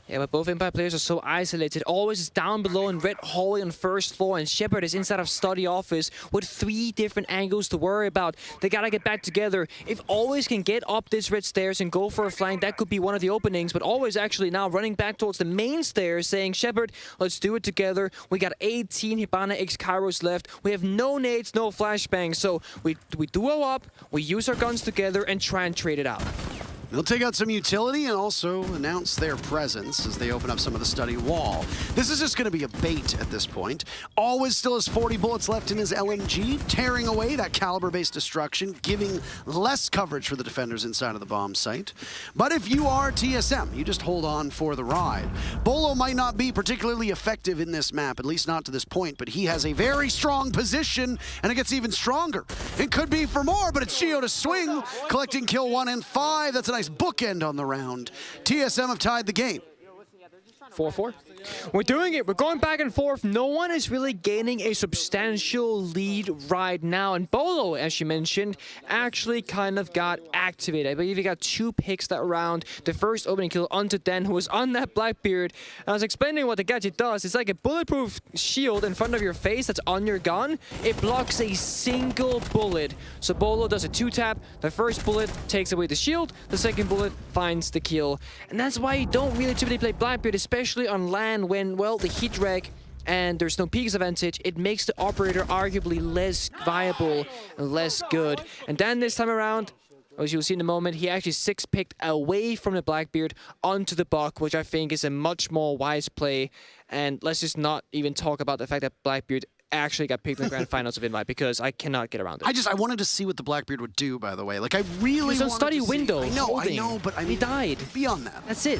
Yeah, but both Empire players are so isolated. Always is down below in red hallway on first floor, and Shepard is inside of study office with 3 different angles to worry about. They gotta get back together. If Always can get up this red stairs and go for a flank, that could be one of the openings, but Always actually now running back towards the main stairs, saying, Shepard, let's do it together. We got 18 Hibana X Kairos left. We have no nades, no flashbangs, so we duo up, we use our guns together, and try and trade it out. They'll take out some utility and also announce their presence as they open up some of the study wall. This is just going to be a bait at this point. Always still has 40 bullets left in his LMG, tearing away that caliber-based destruction, giving less coverage for the defenders inside of the bomb site. But if you are TSM, you just hold on for the ride. Bolo might not be particularly effective in this map, at least not to this point, but he has a very strong position, and it gets even stronger. It could be for more, but it's Geo to swing, collecting kill 1 and 5. That's a nice bookend on the round. TSM have tied the game. 4-4. We're doing it. We're going back and forth. No one is really gaining a substantial lead right now. And Bolo, as you mentioned, actually kind of got activated. I believe he got 2 picks that round. The first opening kill onto Den, who was on that Blackbeard. I was explaining what the gadget does. It's like a bulletproof shield in front of your face that's on your gun. It blocks a single bullet. So Bolo does a 2-tap. The first bullet takes away the shield. The second bullet finds the kill. And that's why you don't really typically play Blackbeard, especially on land when, well, the heat drag and there's no peaks advantage. It makes the operator arguably less viable and less good. And then this time around, as you'll see in a moment, he actually 6-picked away from the Blackbeard onto the Buck, which I think is a much more wise play. And let's just not even talk about the fact that Blackbeard actually got picked in the grand finals of Invite, because I cannot get around it. I wanted to see what the Blackbeard would do, by the way. Like, I really He's on study window. I know, but I mean, he died. Beyond that. That's it.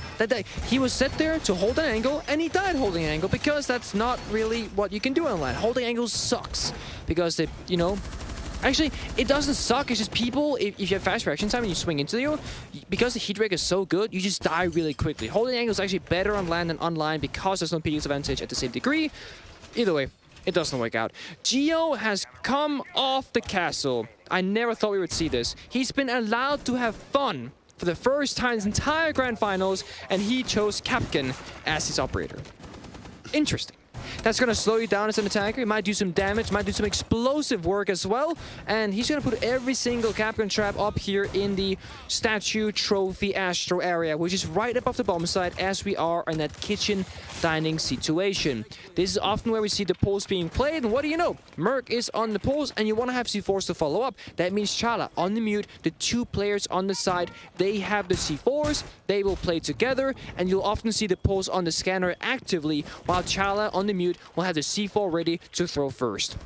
He was set there to hold an angle, and he died holding an angle, because that's not really what you can do online. Holding angles sucks, because they, you know, actually, it doesn't suck. It's just people, if you have fast reaction time and you swing into you, because the heat rate is so good, you just die really quickly. Holding angle is actually better on land than online because there's no PDS advantage at the same degree. Either way, it doesn't work out. Geo has come off the castle. I never thought we would see this. He's been allowed to have fun for the first time in his entire grand finals, and he chose Capcan as his operator. Interesting. That's going to slow you down as an attacker. He might do some damage, might do some explosive work as well. And he's going to put every single Capcom trap up here in the statue, trophy, astro area, which is right above the bomb site as we are in that kitchen dining situation. This is often where we see the pulse being played. And what do you know? Merc is on the pulse, and you want to have C4s to follow up. That means Chala on the mute, the two players on the side, they have the C4s, they will play together, and you'll often see the pulse on the scanner actively, while Chala on the mute will have the C4 ready to throw first.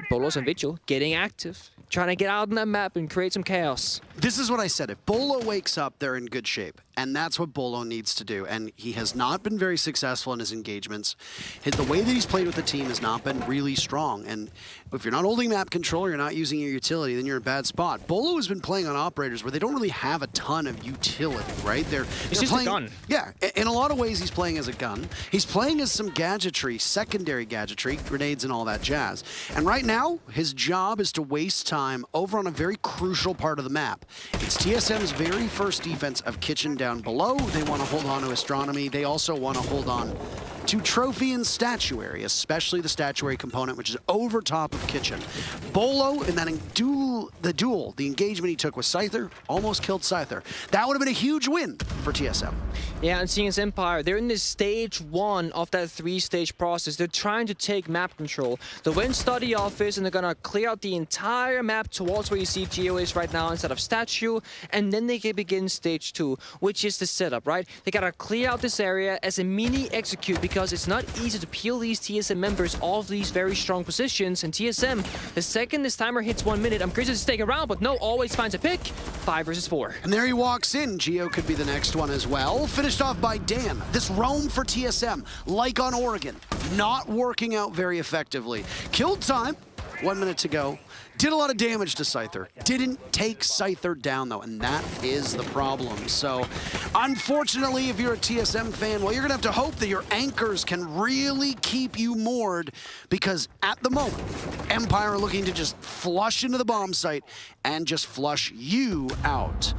Bolos and Vigil getting active, trying to get out on that map and create some chaos. This is what I said. If Bolo wakes up, they're in good shape. And that's what Bolo needs to do. And he has not been very successful in his engagements. The way that he's played with the team has not been really strong. And if you're not holding map control, you're not using your utility, then you're in a bad spot. Bolo has been playing on operators where they don't really have a ton of utility, right? They're just playing, a gun. Yeah, in a lot of ways he's playing as a gun. He's playing as some gadgetry, secondary gadgetry, grenades and all that jazz. And right now, his job is to waste time over on a very crucial part of the map. It's TSM's very first defense of Kitchen down below. They want to hold on to Astronomy. They also want to hold on to Trophy and Statuary, especially the Statuary component, which is over top of Kitchen. Bolo, in that the engagement he took with Scyther, almost killed Scyther. That would have been a huge win for TSM. Yeah, and seeing as Empire, they're in this stage 1 of that 3-stage process. They're trying to take map control. They went study office, and they're gonna clear out the entire map towards where you see Geo is right now instead of Statue, and then they can begin stage 2, which is the setup, right? They gotta clear out this area as a mini execute, because it's not easy to peel these TSM members off these very strong positions. And TSM, the second this timer hits 1 minute, I'm curious to stay around, but no, always finds a pick. 5 versus 4. And there he walks in. Geo could be the next one as well. Finished off by Dan. This roam for TSM, like on Oregon, not working out very effectively. Killed time, 1 minute to go. Did a lot of damage to Scyther. Didn't take Scyther down, though, and that is the problem. So, unfortunately, if you're a TSM fan, well, you're going to have to hope that your anchors can really keep you moored, because at the moment, Empire are looking to just flush into the bomb site and just flush you out.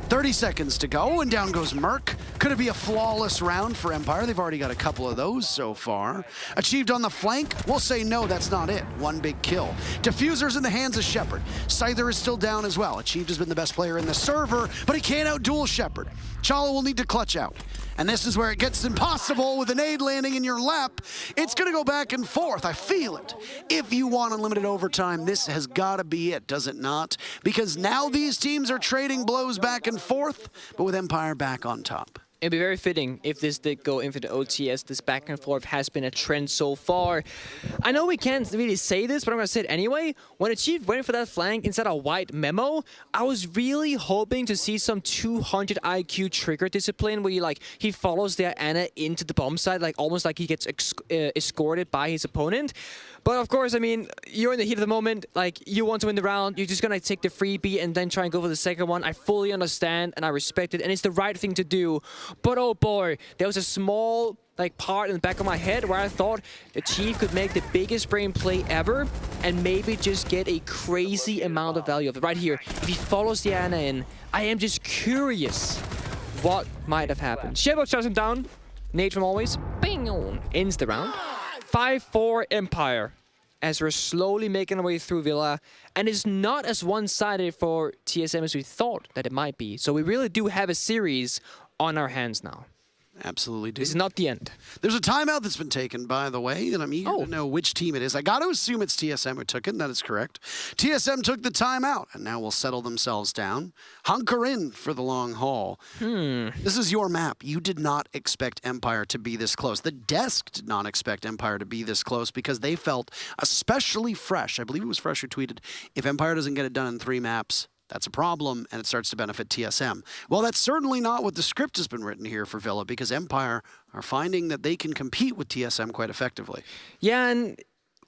30 seconds to go, and down goes Merc. Could it be a flawless round for Empire? They've already got a couple of those so far. Achieved on the flank? We'll say no, that's not it. One big kill. Diffuser's in the hands of Shepard. Scyther is still down as well. Achieved has been the best player in the server, but he can't outduel Shepard. Chala will need to clutch out. And this is where it gets impossible with a nade landing in your lap. It's going to go back and forth. I feel it. If you want unlimited overtime, this has got to be it, does it not? Because now these teams are trading blows back and forth, but with Empire back on top. It'd be very fitting if this did go into the OTS. This back and forth has been a trend so far. I know we can't really say this, but I'm going to say it anyway. When Achieve went for that flank instead of white memo, I was really hoping to see some 200 IQ trigger discipline where he follows their Ana into the bomb side, almost like he gets escorted by his opponent. But of course, I mean, you're in the heat of the moment. You want to win the round. You're just going to take the freebie and then try and go for the second one. I fully understand and I respect it, and it's the right thing to do. But oh boy, there was a small part in the back of my head where I thought the Chief could make the biggest brain play ever and maybe just get a crazy amount of value of it. Right here, if he follows the Ana in, I am just curious what might have happened. Shebo shuts him down. Nate from always. Bing! Ends the round. 5-4 Empire, as we're slowly making our way through Villa, and it's not as one-sided for TSM as we thought that it might be. So we really do have a series on our hands now. Absolutely do. This is not the end. There's a timeout that's been taken, by the way, and I'm eager to know which team it is. I got to assume it's TSM who took it, and that is correct. TSM took the timeout, and now will settle themselves down. Hunker in for the long haul. This is your map. You did not expect Empire to be this close. The desk did not expect Empire to be this close because they felt especially Fresh. I believe it was Fresh who tweeted, if Empire doesn't get it done in 3 maps, that's a problem, and it starts to benefit TSM. Well, that's certainly not what the script has been written here for Villa, because Empire are finding that they can compete with TSM quite effectively. Yeah, and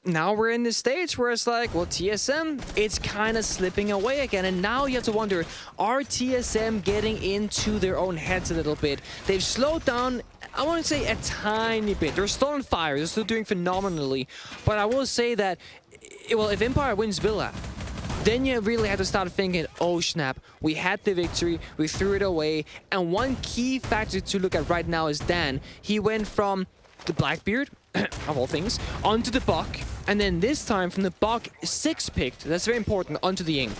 now we're in this stage where it's well, TSM, it's kind of slipping away again. And now you have to wonder, are TSM getting into their own heads a little bit? They've slowed down, I want to say a tiny bit. They're still on fire. They're still doing phenomenally. But I will say that, well, if Empire wins Villa, then you really have to start thinking, oh snap, we had the victory, we threw it away. And one key factor to look at right now is Dan. He went from the Blackbeard of all things, onto the Buck, and then this time from the Buck 6 picked, that's very important, onto the Ying.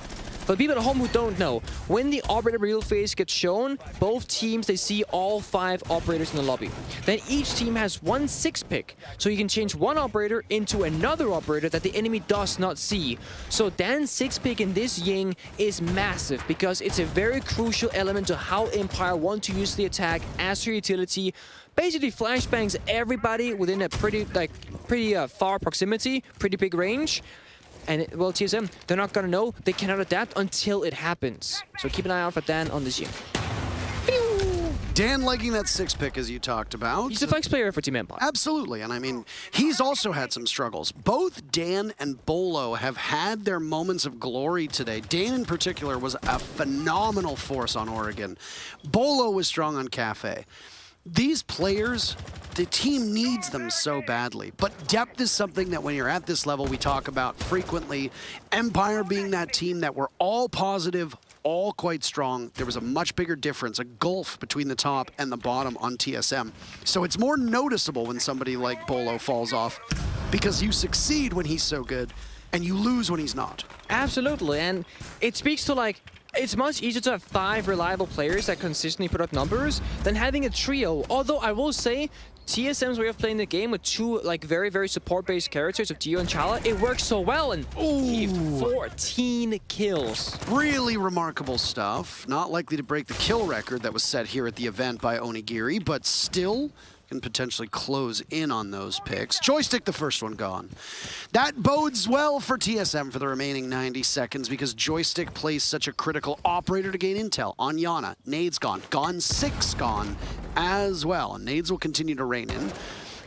For the people at home who don't know, when the operator reveal phase gets shown, both teams, they see all 5 operators in the lobby. Then each team has one 6 pick, so you can change one operator into another operator that the enemy does not see. So Dan's 6 pick in this Ying is massive because it's a very crucial element to how Empire want to use the attack as her utility. Basically flashbangs everybody within a pretty far proximity, pretty big range. And, well, TSM, they're not gonna know. They cannot adapt until it happens. So keep an eye out for Dan on this year. Dan liking that 6 pick, as you talked about. He's a flex player for Team Empire. Absolutely, and I mean, he's also had some struggles. Both Dan and Bolo have had their moments of glory today. Dan, in particular, was a phenomenal force on Oregon. Bolo was strong on Cafe. These players, the team needs them so badly, but depth is something that when you're at this level we talk about frequently. Empire being that team that were all positive, all quite strong. There was a much bigger difference, a gulf between the top and the bottom on TSM. So it's more noticeable when somebody like Bolo falls off because you succeed when he's so good and you lose when he's not. Absolutely, and it speaks to like, it's much easier to have 5 reliable players that consistently put up numbers than having a trio. Although I will say, TSM's way of playing the game with 2 like very, very support-based characters of Gio and Chala, it works so well and heaved 14 kills. Really remarkable stuff. Not likely to break the kill record that was set here at the event by Onigiri, but still can potentially close in on those picks. Joystick, the first one gone. That bodes well for TSM for the remaining 90 seconds because Joystick plays such a critical operator to gain intel on Yana. Nades gone. Gone 6 gone as well. And Nades will continue to reign in.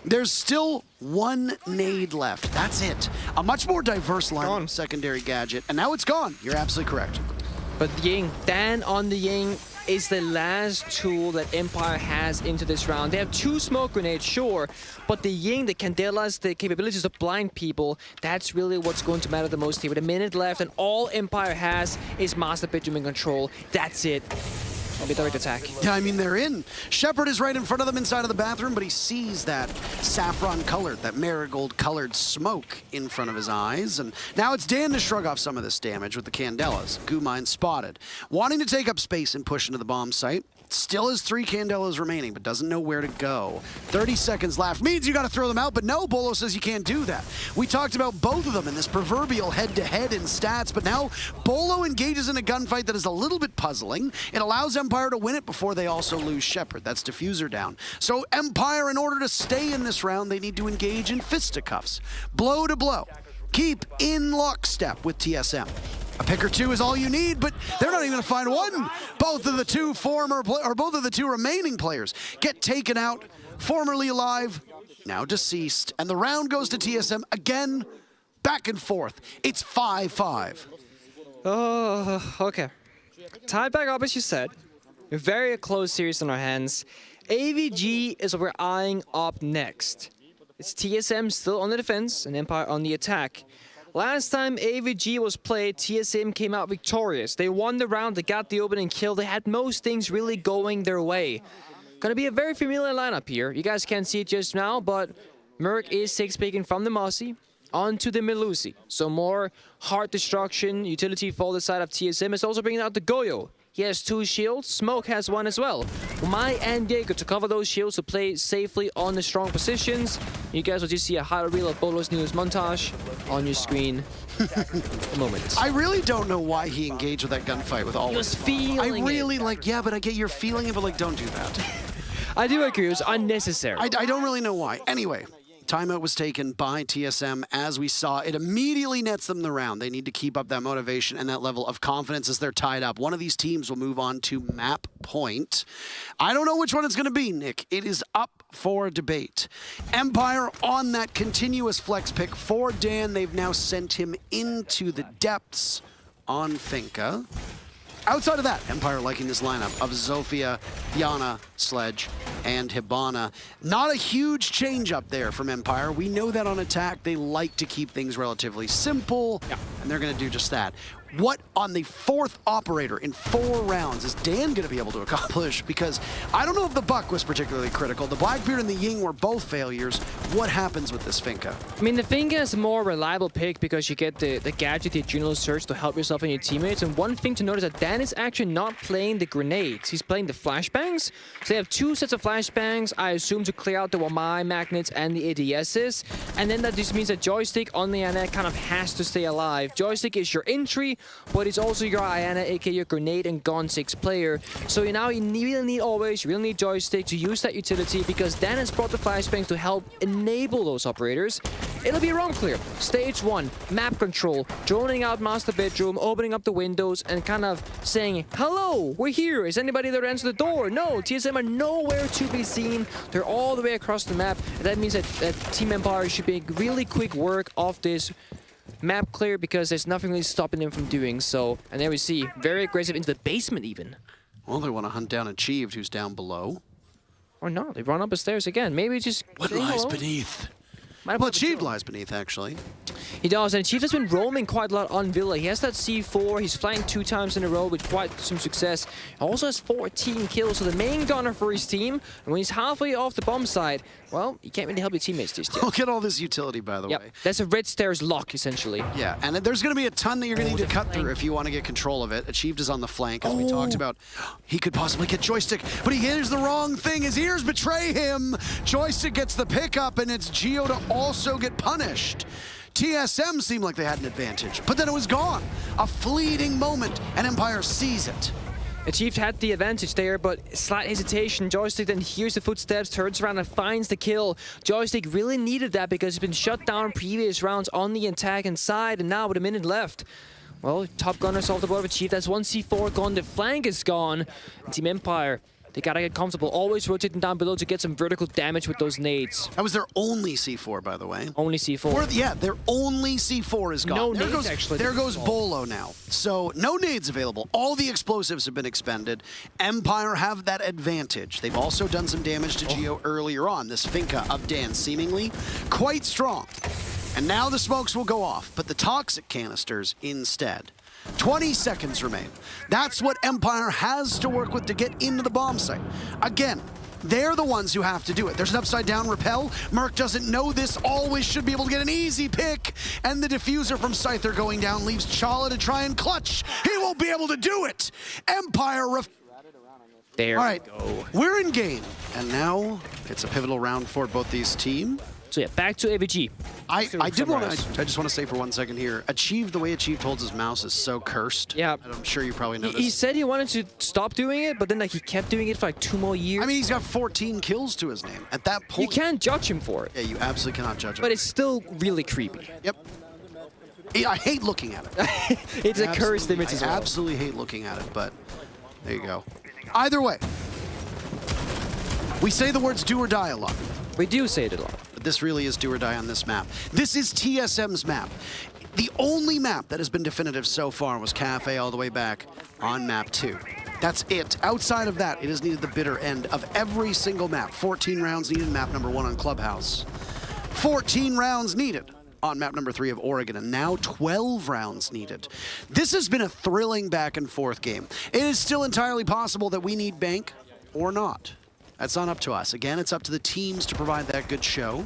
There's still 1 nade left. That's it. A much more diverse line of secondary gadget. And now it's gone. You're absolutely correct. But Ying, Dan on the Ying, is the last tool that Empire has into this round. They have 2 smoke grenades, sure, but the Ying, the Candelas, the capabilities to blind people, that's really what's going to matter the most here. With a minute left and all Empire has is Master Bedroom in control. That's it. Maybe direct attack. Yeah, I mean, they're in. Shepard is right in front of them inside of the bathroom, but he sees that saffron-colored, that marigold-colored smoke in front of his eyes. And now it's Dan to shrug off some of this damage with the Candelas. Gumine spotted. Wanting to take up space and push into the bomb site. Still has 3 Candelas remaining, but doesn't know where to go. 30 seconds left. Means you got to throw them out, but no, Bolo says you can't do that. We talked about both of them in this proverbial head-to-head in stats, but now Bolo engages in a gunfight that is a little bit puzzling. It allows Empire to win it before they also lose Shepard. That's Diffuser down. So Empire, in order to stay in this round, they need to engage in fisticuffs. Blow to blow. Keep in lockstep with TSM. A pick or 2 is all you need, but they're not even going to find one. Both of the 2 both of the 2 remaining players get taken out, formerly alive, now deceased, and the round goes to TSM again, back and forth. It's 5-5. Oh, okay. Tied back up, as you said. A very close series on our hands. AVG is what we're eyeing up next. It's TSM still on the defense and Empire on the attack. Last time AVG was played, TSM came out victorious. They won the round, they got the opening kill, they had most things really going their way. Gonna be a very familiar lineup here. You guys can't see it just now, but Merc is 6-picking from the Mossy onto the Melusi. So more heart destruction, utility for the side of TSM is also bringing out the Goyo. He has 2 shields, Smoke has 1 as well. Umai and Diego to cover those shields to play safely on the strong positions. You guys will just see a highlight reel of Bolo's newest montage on your screen in a moment. I really don't know why he engaged with that gunfight with all He was feeling I really like, yeah, but I get you're feeling it, but like, don't do that. I do agree, it was unnecessary. I don't really know why. Anyway, timeout was taken by TSM. As we saw, it immediately nets them the round. They need to keep up that motivation and that level of confidence as they're tied up. One of these teams will move on to map point. I don't know which one it's going to be, Nick. It is up for debate. Empire on that continuous flex pick for Dan. They've now sent him into the depths on Finka. Outside of that, Empire liking this lineup of Zofia, Yana, Sledge, and Hibana. Not a huge change up there from Empire. We know that on attack, they like to keep things relatively simple, and they're going to do just that. what on the 4th operator in 4 rounds is Dan going to be able to accomplish? Because I don't know if the Buck was particularly critical. The Blackbeard and the Ying were both failures. What happens with this Finka? I mean, the Finka is a more reliable pick because you get the gadget, the adrenal surge to help yourself and your teammates. And one thing to notice that Dan is actually not playing the grenades. He's playing the flashbangs. So they have 2 sets of flashbangs, I assume, to clear out the Wamai magnets and the ADSs. And then that just means that Joystick on the Ana kind of has to stay alive. Joystick is your entry, but it's also your Ana, aka your grenade and Gone 6 player. So you really need Joystick to use that utility because Dan has brought the flashbangs to help enable those operators. It'll be a roam clear. Stage 1, map control, droning out master bedroom, opening up the windows, and kind of saying, hello, we're here. Is anybody there to answer the door? No, TSM are nowhere to be seen. They're all the way across the map. And that means that Team Empire should make really quick work of this map clear because there's nothing really stopping them from doing so. And there we see, very aggressive into the basement even. Well, they want to hunt down Achieved, who's down below. Or not, they run up the stairs again. Maybe just... What lies beneath? Well, Achieved lies beneath, actually. He does, and Achieved has been roaming quite a lot on Villa. He has that C4, he's flying 2 times in a row with quite some success. He also has 14 kills, so the main gunner for his team. And when he's halfway off the bomb side, well, you can't really help your teammates just yet. Look at all this utility, by the way. That's a red stairs lock, essentially. Yeah, and there's going to be a ton that you're going to need to cut through if you want to get control of it. Achieved is on the flank, as we talked about. He could possibly get Joystick, but he hears the wrong thing. His ears betray him. Joystick gets the pickup, and it's Geo to also get punished. TSM seemed like they had an advantage, but then it was gone. A fleeting moment, and Empire sees it. Achieved had the advantage there, but slight hesitation. Joystick then hears the footsteps, turns around and finds the kill. Joystick really needed that because he's been shut down previous rounds on the attack inside, and now with a minute left. Well, top gunner solved the board of Achieved. That's 1 C4 gone, the flank is gone. Team Empire, they gotta get comfortable. Always rotating down below to get some vertical damage with those nades. That was their only C4, by the way. Only C4. Yeah, their only C4 is gone. No nades, actually. There goes Bolo now. So, no nades available. All the explosives have been expended. Empire have that advantage. They've also done some damage to Geo earlier on. This Finka of Dan, seemingly quite strong. And now the smokes will go off, but the toxic canisters instead. 20 seconds remain. That's what Empire has to work with to get into the bomb site. Again, they're the ones who have to do it. There's an upside down rappel. Merc doesn't know this, always should be able to get an easy pick. And the diffuser from Scyther going down leaves Chala to try and clutch. He won't be able to do it. Empire there All right, we go. We're in game. And now it's a pivotal round for both these teams. So yeah, back to AVG. I just want to say for 1 second here, Achieved, the way Achieved holds his mouse is so cursed. Yeah. I'm sure you probably noticed. He said he wanted to stop doing it, but then he kept doing it for like 2 more years. I mean, he's got 14 kills to his name. At that point... You can't judge him for it. Yeah, you absolutely cannot judge him. But it's still really creepy. Yep. I hate looking at it. It's a cursed image as well. I absolutely hate looking at it, but there you go. Either way, we say the words do or die a lot. We do say it a lot. But this really is do or die on this map. This is TSM's map. The only map that has been definitive so far was Cafe all the way back on map 2. That's it. Outside of that, it has needed the bitter end of every single map. 14 rounds needed in map number 1 on Clubhouse. 14 rounds needed on map number 3 of Oregon, and now 12 rounds needed. This has been a thrilling back and forth game. It is still entirely possible that we need bank or not. That's not up to us. Again, it's up to the teams to provide that good show.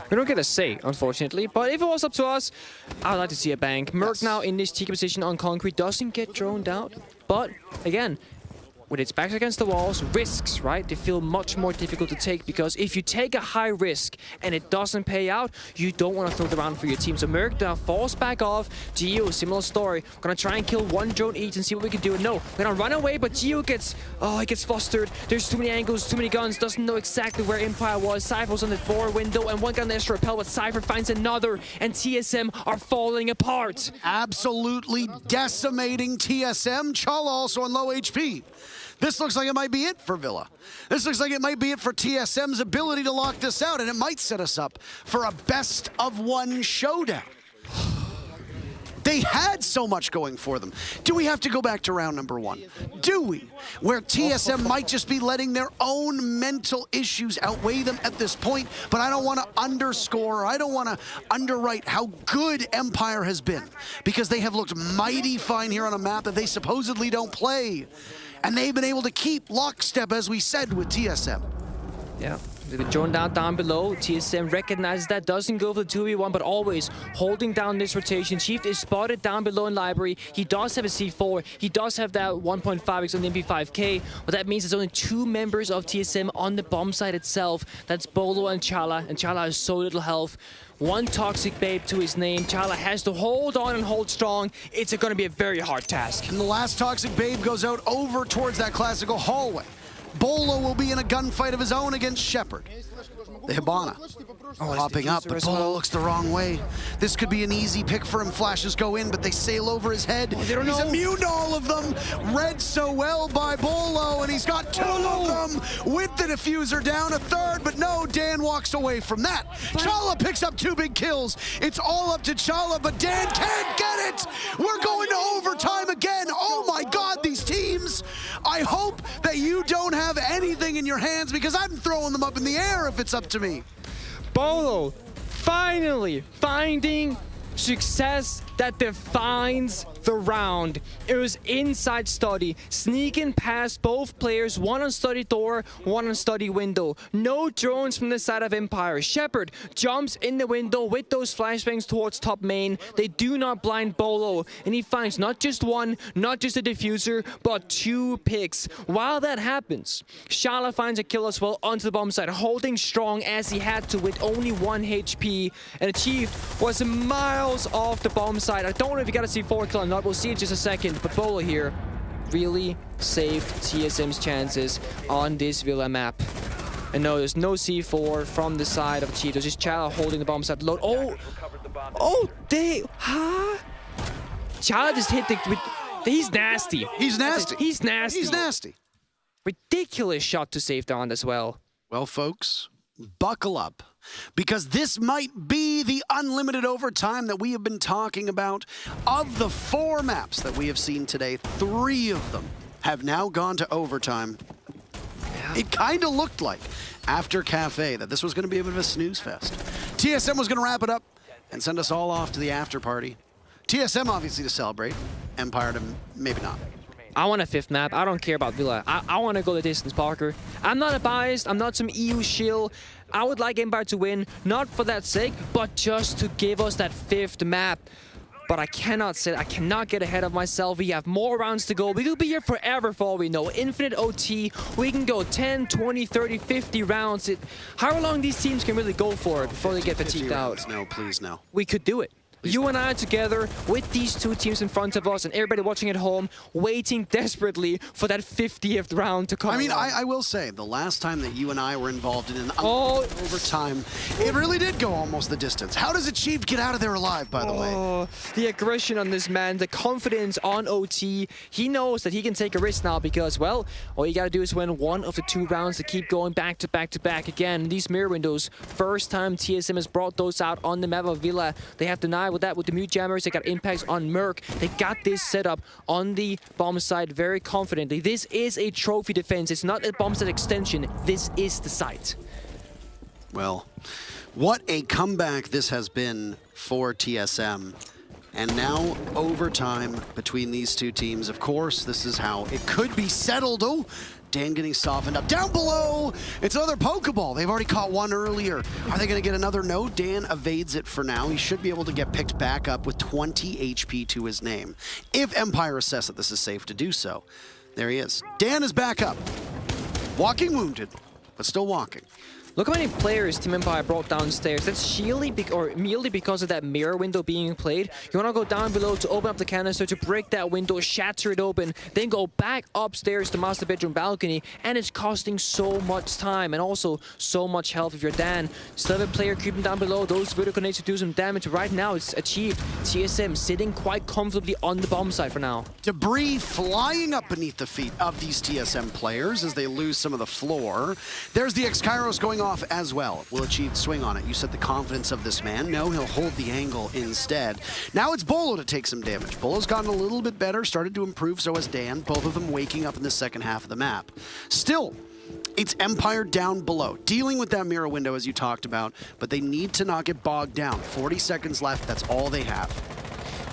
We don't get a say, unfortunately, but if it was up to us, I'd like to see a bank. Merc now in this TK position on concrete doesn't get droned out, but again, with its backs against the walls, risks, right? They feel much more difficult to take because if you take a high risk and it doesn't pay out, you don't want to throw it around for your team. So Merc now falls back off. Geo, similar story. We're going to try and kill 1 drone each and see what we can do. And no, we're going to run away, but Geo gets, he gets flustered. There's too many angles, too many guns. Doesn't know exactly where Empire was. Cypher's on the door window and one gun there to repel, but Cypher finds another and TSM are falling apart. Absolutely decimating TSM. Chala also on low HP. This looks like it might be it for Villa. This looks like it might be it for TSM's ability to lock this out, and it might set us up for a best-of-1 showdown. They had so much going for them. Do we have to go back to round number 1? Do we? Where TSM might just be letting their own mental issues outweigh them at this point, but I don't want to underscore, or I don't want to underwrite how good Empire has been, because they have looked mighty fine here on a map that they supposedly don't play. And they've been able to keep lockstep, as we said, with TSM. Yeah. With Showdown down below, TSM recognizes that, doesn't go for the 2v1, but always holding down this rotation. Chief is spotted down below in library. He does have a C4. He does have that 1.5x on the MP5K, but that means there's only 2 members of TSM on the bomb site itself. That's Bolo and Chala, and Chala has so little health. One toxic babe to his name. Chala has to hold on and hold strong. It's going to be a very hard task. And the last toxic babe goes out over towards that classical hallway. Bolo will be in a gunfight of his own against Shepard. The Hibana popping up, but Bolo looks the wrong way. This could be an easy pick for him. Flashes go in, but they sail over his head. He's immune to all of them. Read so well by Bolo, and he's got 2 of them with the diffuser down, a third, but no, Dan walks away from that. Chala picks up 2 big kills. It's all up to Chala, but Dan can't get it. We're going to overtime again. Oh my God, these teams. I hope that you don't have anything in your hands, because I'm throwing them up in the air if it's up to me. Bolo finally finding success that defines the round. It was inside study, sneaking past both players, one on study door, one on study window. No drones from the side of Empire. Shepard jumps in the window with those flashbangs towards top main. They do not blind Bolo, and he finds not just one, not just a diffuser, but 2 picks. While that happens, Chala finds a kill as well onto the bomb site, holding strong as he had to with only 1 HP, and the Chief was miles off the bomb site. I don't know if you got a C4 kill or not. We'll see in just a second, but Bolo here really saved TSM's chances on this Villa map. And no, there's no C4 from the side of Chief. There's just Chala holding the bomb site load. Chala just hit the... He's nasty. He's nasty. He's nasty. He's nasty. Ridiculous shot to save down as well. Well, folks, buckle up, because this might be the unlimited overtime that we have been talking about. Of the 4 maps that we have seen today, 3 of them have now gone to overtime. Yeah. It kind of looked like, after Cafe, that this was going to be a bit of a snooze fest. TSM was going to wrap it up and send us all off to the after party. TSM, obviously, to celebrate. Empire to maybe not. I want a 5th map. I don't care about Villa. I want to go the distance, Parker. I'm not a biased. I'm not some EU shill. I would like Empire to win, not for that sake, but just to give us that 5th map. But I cannot get ahead of myself. We have more rounds to go. We could be here forever for all we know. Infinite OT. We can go 10, 20, 30, 50 rounds. How long these teams can really go for it before they get fatigued out? No, please, no. We could do it. You and I together with these 2 teams in front of us and everybody watching at home, waiting desperately for that 50th round to come. I mean, I will say, the last time that you and I were involved in an overtime, it really did go almost the distance. How does Achieved get out of there alive, by the way? The aggression on this man, the confidence on OT. He knows that he can take a risk now because, well, all you gotta do is win 1 of the 2 rounds to keep going back to back to back again. These mirror windows, first time TSM has brought those out on the map of Villa. They have denied with that, with the mute jammers. They got impacts on Merc. They got this set up on the bomb side very confidently. This is a trophy defense. It's not a bomb site extension. This is the site. Well, what a comeback this has been for TSM. And now overtime between these 2 teams. Of course, this is how it could be settled. Oh, Dan getting softened up. Down below, it's another Pokeball. They've already caught 1 earlier. Are they going to get another? No, Dan evades it for now. He should be able to get picked back up with 20 HP to his name. If Empire assess that this is safe to do so. There he is. Dan is back up. Walking wounded, but still walking. Look how many players Team Empire brought downstairs. That's merely because of that mirror window being played. You want to go down below to open up the canister, to break that window, shatter it open, then go back upstairs to master bedroom balcony, and it's costing so much time and also so much health if you're Dan. Still have a player creeping down below. Those vertical nades to do some damage. Right now, it's Achieved. TSM sitting quite comfortably on the bomb site for now. Debris flying up beneath the feet of these TSM players as they lose some of the floor. There's the X-Kairos going on off as well. Will Achieve swing on it. You said the confidence of this man. No, he'll hold the angle instead. Now it's Bolo to take some damage. Bolo's gotten a little bit better, started to improve, so has Dan. Both of them waking up in the second half of the map. Still, it's Empire down below, dealing with that mirror window as you talked about, but they need to not get bogged down. 40 seconds left, that's all they have.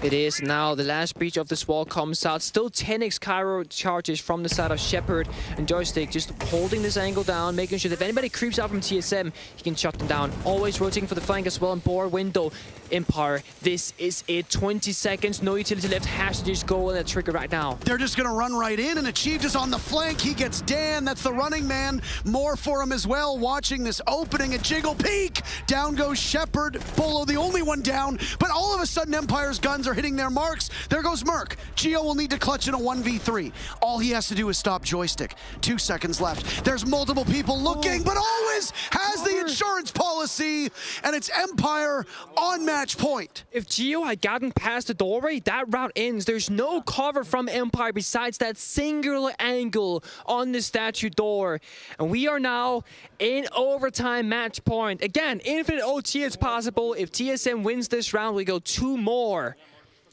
It is now. The last breach of this wall comes out. Still 10x Cairo charges from the side of Shepard and Joystick, just holding this angle down, making sure that if anybody creeps out from TSM, he can shut them down. Always rotating for the flank as well and board window. Empire, this is it. 20 seconds, no utility left. Has to just go on that trigger right now. They're just going to run right in, and Achieved is on the flank. He gets Dan. That's the running man. More for him as well. Watching this opening at Jiggle Peak. Down goes Shepard. Bolo, the only one down. But all of a sudden, Empire's guns are hitting their marks. There goes Merc. Geo will need to clutch in a 1v3. All he has to do is stop Joystick. 2 seconds left. There's multiple people looking, but always has the insurance policy, and it's Empire on match point. If Geo had gotten past the doorway, that round ends. There's no cover from Empire besides that singular angle on the statue door. And we are now in overtime match point. Again, infinite OT is possible. If TSM wins this round, we go 2 more.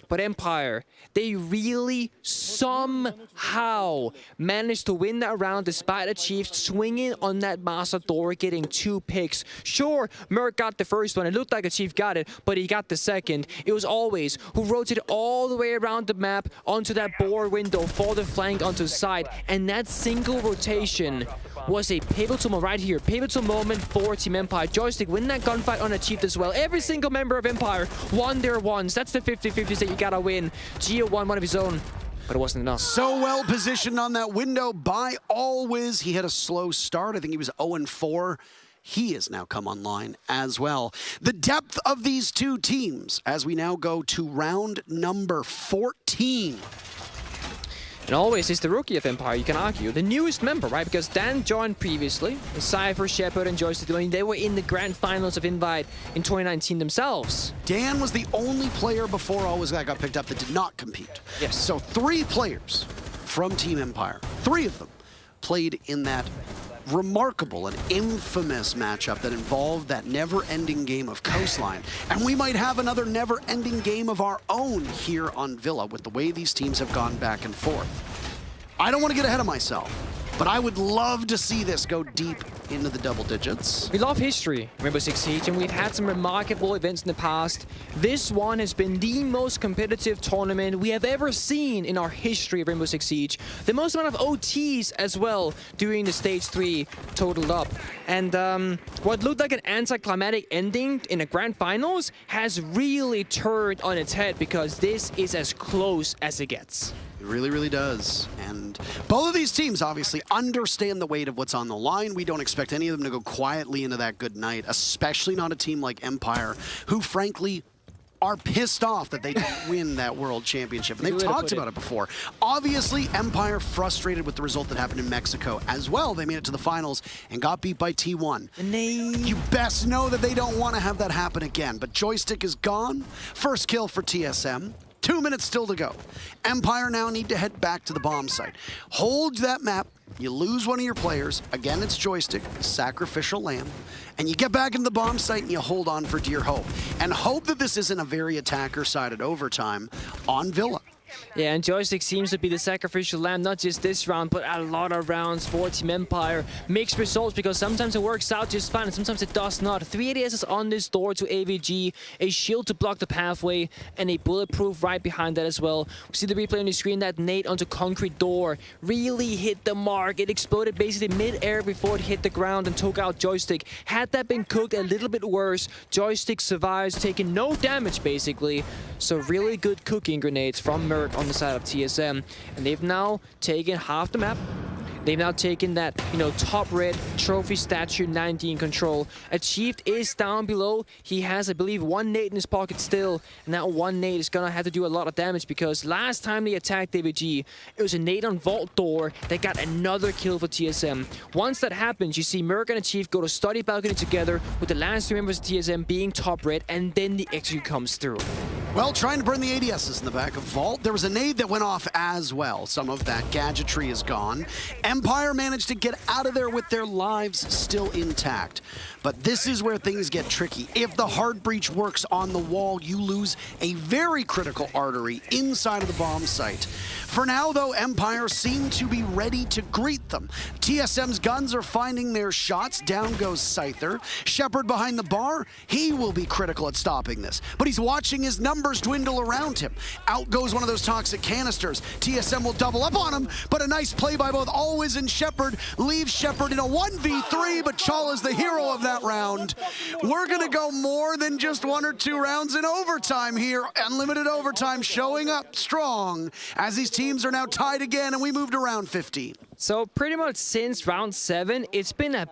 But Empire, they really somehow managed to win that round despite Achieved swinging on that master door, getting 2 picks. Sure, Merc got the first one. It looked like Achieved got it, but he got the second. It was Always who rotated all the way around the map onto that board window for the flank onto the side. And that single rotation was a pivotal moment right here. Pivotal moment for Team Empire. Joystick win that gunfight on Achieved as well. Every single member of Empire won their ones. That's the 50-50s that you gotta win. Geo won one of his own, but it wasn't enough. So well positioned on that window by Always. He had a slow start. I think he was 0-4. He has now come online as well. The depth of these two teams as we now go to round number 14. And Always is the rookie of Empire, you can argue. The newest member, right? Because Dan joined previously. Cypher, Shepard, and Joystick, they were in the grand finals of Invite in 2019 themselves. Dan was the only player before Always that got picked up that did not compete. Yes. So 3 players from Team Empire, 3 of them played in that remarkable and infamous matchup that involved that never-ending game of Coastline. And we might have another never-ending game of our own here on Villa with the way these teams have gone back and forth. I don't want to get ahead of myself, but I would love to see this go deep into the double digits. We love history, Rainbow Six Siege, and we've had some remarkable events in the past. This one has been the most competitive tournament we have ever seen in our history of Rainbow Six Siege. The most amount of OTs as well during the Stage 3 totaled up. And what looked like an anticlimactic ending in the Grand Finals has really turned on its head because this is as close as it gets. It really, really does. And both of these teams obviously understand the weight of what's on the line. We don't expect any of them to go quietly into that good night, especially not a team like Empire, who frankly are pissed off that they didn't win that world championship. And they've talked about it before. Obviously, Empire frustrated with the result that happened in Mexico as well. They made it to the finals and got beat by T1. And You best know that they don't want to have that happen again. But Joystick is gone. First kill for TSM. 2 minutes still to go. Empire now need to head back to the bomb site. Hold that map. You lose one of your players. Again, it's Joystick, sacrificial lamb. And you get back into the bomb site and you hold on for dear hope. And hope that this isn't a very attacker-sided overtime on Villa. Yeah, and Joystick seems to be the sacrificial lamb, not just this round, but a lot of rounds for Team Empire. Mixed results because sometimes it works out just fine and sometimes it does not. 3 ADSs on this door to AVG, a shield to block the pathway, and a bulletproof right behind that as well. We see the replay on the screen, that nade onto concrete door really hit the mark. It exploded basically mid-air before it hit the ground and took out Joystick. Had that been cooked a little bit worse, Joystick survives, taking no damage basically. So really good cooking grenades from Merc on the side of TSM, and they've now taken half the map. They've now taken that, top red trophy statue 19 control. Achieved is down below. He has, I believe, 1 nade in his pocket still, and that 1 nade is gonna have to do a lot of damage because last time they attacked AVG, it was a nade on vault door that got another kill for TSM. Once that happens, you see Merc and Achieved go to study balcony together with the last 3 members of TSM being top red, and then the execute comes through. Well, trying to burn the ADSs in the back of Vault. There was a nade that went off as well. Some of that gadgetry is gone. Empire managed to get out of there with their lives still intact. But this is where things get tricky. If the hard breach works on the wall, you lose a very critical artery inside of the bomb site. For now, though, Empire seem to be ready to greet them. TSM's guns are finding their shots. Down goes Scyther. Shepard behind the bar, he will be critical at stopping this. But he's watching his numbers dwindle around him. Out goes one of those toxic canisters. TSM will double up on him, but a nice play by both Always and Shepard leaves Shepard in a 1v3, but Chala's the hero of that round. We're gonna go more than just 1 or 2 rounds in overtime here. Unlimited overtime showing up strong as these teams are now tied again, and we moved to round 15. So pretty much since round 7, it has been a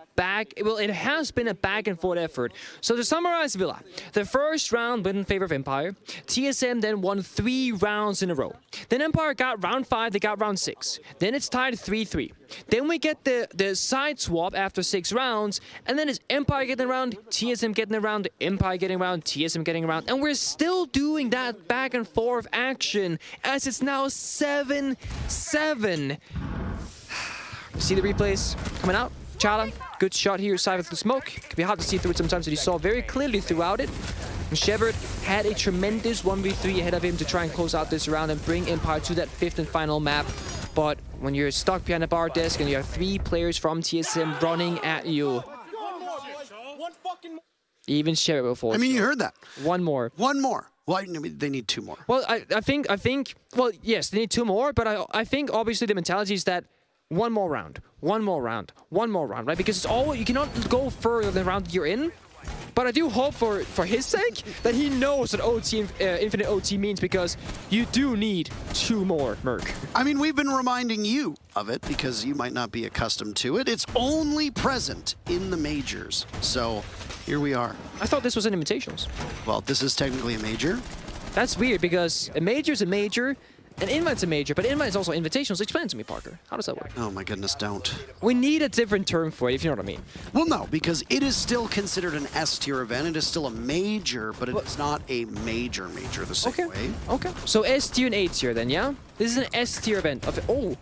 back and forth effort. So to summarize Villa, the first round went in favor of Empire. TSM then won 3 rounds in a row. Then Empire got round 5, they got round 6. Then it's tied 3-3. Then we get the side swap after 6 rounds, and then it's Empire getting around, TSM getting around, Empire getting around, TSM getting around, and we're still doing that back and forth action as it's now 7-7. See the replays coming out. Chala, good shot here, side with the smoke. Could be hard to see through it sometimes, but you saw very clearly throughout it. And Shepard had a tremendous 1v3 ahead of him to try and close out this round and bring Empire to that 5th and final map. But when you're stuck behind a bar desk and you have 3 players from TSM running at you, even Shepard will fall. I mean, you heard that. One more. One more. Well, I mean, they need 2 more. Well, I think, well, yes, they need 2 more, but I think obviously the mentality is that one more round, right? Because it's all, you cannot go further than the round you're in. But I do hope for his sake that he knows what OT, infinite OT means, because you do need 2 more, Merc. I mean, we've been reminding you of it because you might not be accustomed to it. It's only present in the majors. So here we are. I thought this was an Invitationals. Well, this is technically a major. That's weird because a major is a major. An invite's a major, but invite is also invitationals. Explain it to me, Parker. How does that work? Oh my goodness, don't. We need a different term for it, if you know what I mean. Well, no, because it is still considered an S-tier event. It is still a major, but it's not a major the same way. Okay. So S-tier and A-tier then, yeah? This is an S-tier event. Oh,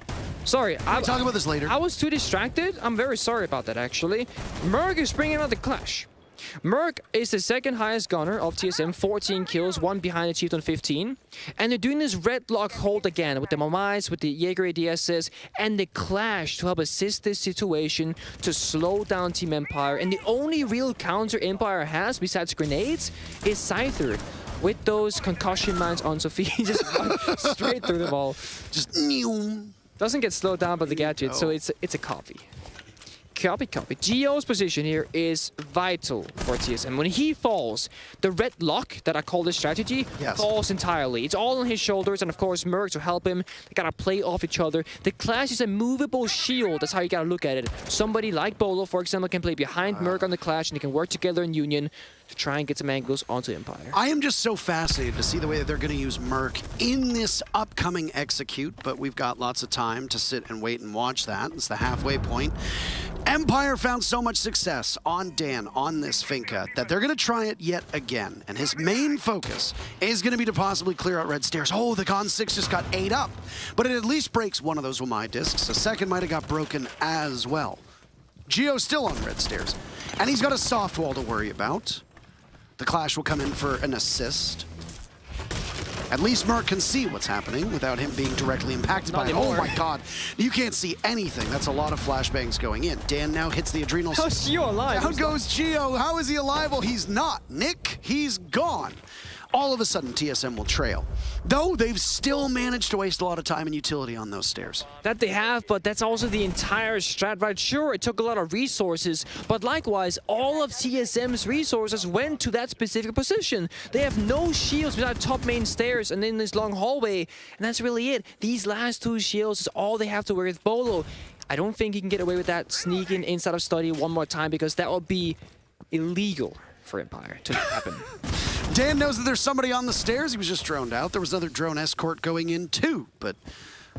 sorry. We'll talk about this later. I was too distracted. I'm very sorry about that, actually. Merc is bringing out the Clash. Merc is the 2nd highest gunner of TSM, 14 kills, 1 behind achieved on 15. And they're doing this red lock hold again with the Mamais, with the Jaeger ADSs, and the Clash to help assist this situation to slow down Team Empire. And the only real counter Empire has, besides grenades, is Scyther. With those concussion mines on Sophie, just straight through the wall. Just doesn't get slowed down by the gadget, so it's a copy. Copy. Geo's position here is vital for TSM. When he falls, the red lock that I call this strategy falls entirely. It's all on his shoulders, and of course Merc to help him. They gotta play off each other. The Clash is a movable shield. That's how you gotta look at it. Somebody like Bolo, for example, can play behind Merc on the Clash, and they can work together in union to try and get some angles onto Empire. I am just so fascinated to see the way that they're going to use Merc in this upcoming execute, but we've got lots of time to sit and wait and watch that. It's the halfway point. Empire found so much success on Dan on this Finca that they're going to try it yet again. And his main focus is going to be to possibly clear out red stairs. Oh, the Con 6 just got 8 up, but it at least breaks one of those Wamai discs. A second might have got broken as well. Geo's still on red stairs, and he's got a soft wall to worry about. The Clash will come in for an assist. At least Merc can see what's happening without him being directly impacted by it. Oh my god, you can't see anything. That's a lot of flashbangs going in. Dan now hits the adrenal. How's Geo alive? Down goes Geo. How is he alive? Well, he's not. Nick, he's gone. All of a sudden, TSM will trail. Though they've still managed to waste a lot of time and utility on those stairs. That they have, but that's also the entire strat, right? Sure, it took a lot of resources, but likewise, all of TSM's resources went to that specific position. They have no shields without top main stairs and then this long hallway, and that's really it. These last 2 shields is all they have to work with. Bolo, I don't think he can get away with that sneaking inside of study one more time, because that would be illegal for Empire to happen. Dan knows that there's somebody on the stairs. He was just droned out. There was another drone escort going in too, but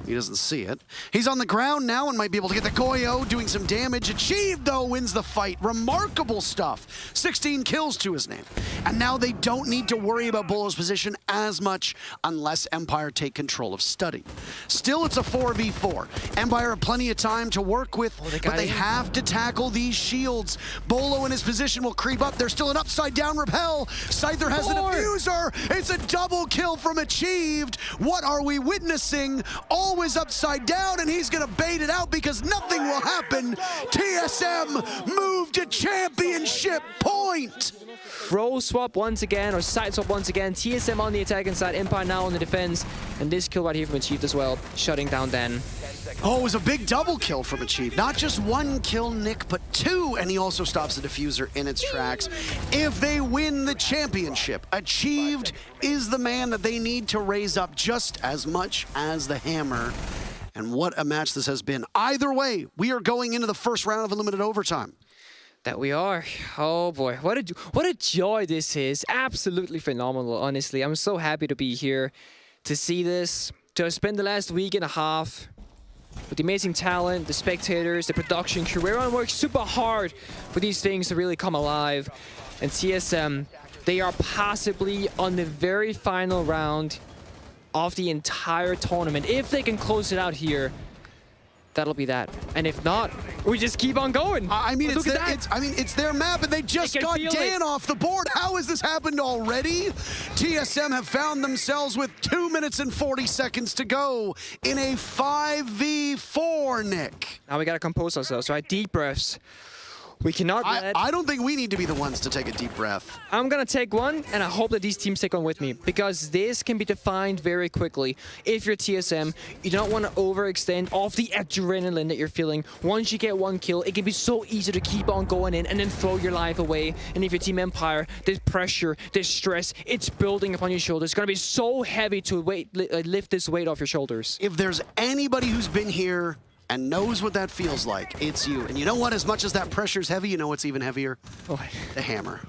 He doesn't see it. He's on the ground now and might be able to get the Goyo, doing some damage. Achieved, though, wins the fight. Remarkable stuff. 16 kills to his name. And now they don't need to worry about Bolo's position as much unless Empire take control of Study. Still, it's a 4v4. Empire have plenty of time to work with, but they have to tackle these shields. Bolo in his position will creep up. There's still an upside down repel. Scyther has an diffuser. It's a double kill from Achieved. What are we witnessing? Always upside down, and he's gonna bait it out because nothing will happen. TSM move to championship point. Role swap once again, or side swap once again. TSM on the attacking side, Empire now on the defense. And this kill right here from Achieved as well, shutting down Dan. Oh, it was a big double kill from Achieved. Not just one kill, Nick, but two. And he also stops the diffuser in its tracks. If they win the championship, Achieved is the man that they need to raise up just as much as the Hammer. And what a match this has been. Either way, we are going into the first round of Unlimited Overtime. That we are. Oh boy, what a joy this is. Absolutely phenomenal, honestly. I'm so happy to be here to see this, to spend the last week and a half with the amazing talent, the spectators, the production crew. Everyone works super hard for these things to really come alive. And TSM, they are possibly on the very final round of the entire tournament. If they can close it out here, that'll be that. And if not, we just keep on going. I mean, it's their map, and they just got Dan off the board. How has this happened already? TSM have found themselves with 2 minutes and 40 seconds to go in a 5v4, Nick. Now we gotta compose ourselves, right? Deep breaths. We cannot let... I don't think we need to be the ones to take a deep breath. I'm gonna take one, and I hope that these teams take one with me, because this can be defined very quickly. If you're TSM, you don't want to overextend off the adrenaline that you're feeling. Once you get one kill, it can be so easy to keep on going in and then throw your life away. And if you're Team Empire, there's pressure, there's stress, it's building upon your shoulders. It's gonna be so heavy to lift this weight off your shoulders. If there's anybody who's been here and knows what that feels like, it's you. And you know what? As much as that pressure's heavy, you know what's even heavier? What? The Hammer.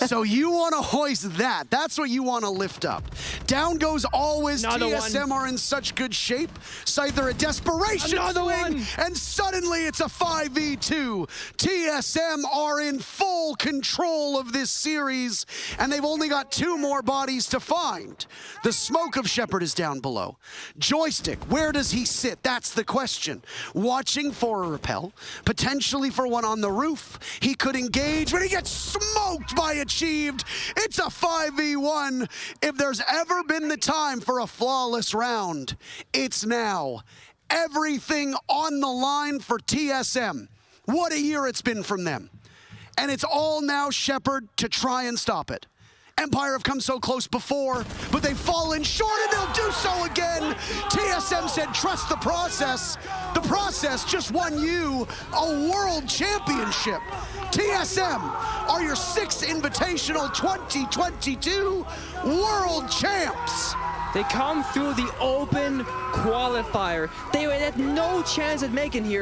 So you want to hoist that. That's what you want to lift up. Down goes always. TSM are in such good shape. Scyther a desperation swing, and suddenly it's a 5v2. TSM are in full control of this series, and they've only got 2 more bodies to find. The smoke of Shepard is down below. Joystick, where does he sit? That's the question. Watching for a repel, potentially for one on the roof. He could engage, but he gets smoked by Achieved. It's a 5v1. If there's ever been the time for a flawless round, it's now. Everything on the line for TSM. What a year it's been from them. And it's all now Shepard to try and stop it. Empire have come so close before, but they've fallen short, and they'll do so again. TSM said, trust the process. The process just won you a world championship. TSM are your 6th Invitational 2022 world champs. They come through the open qualifier. They had no chance at making here.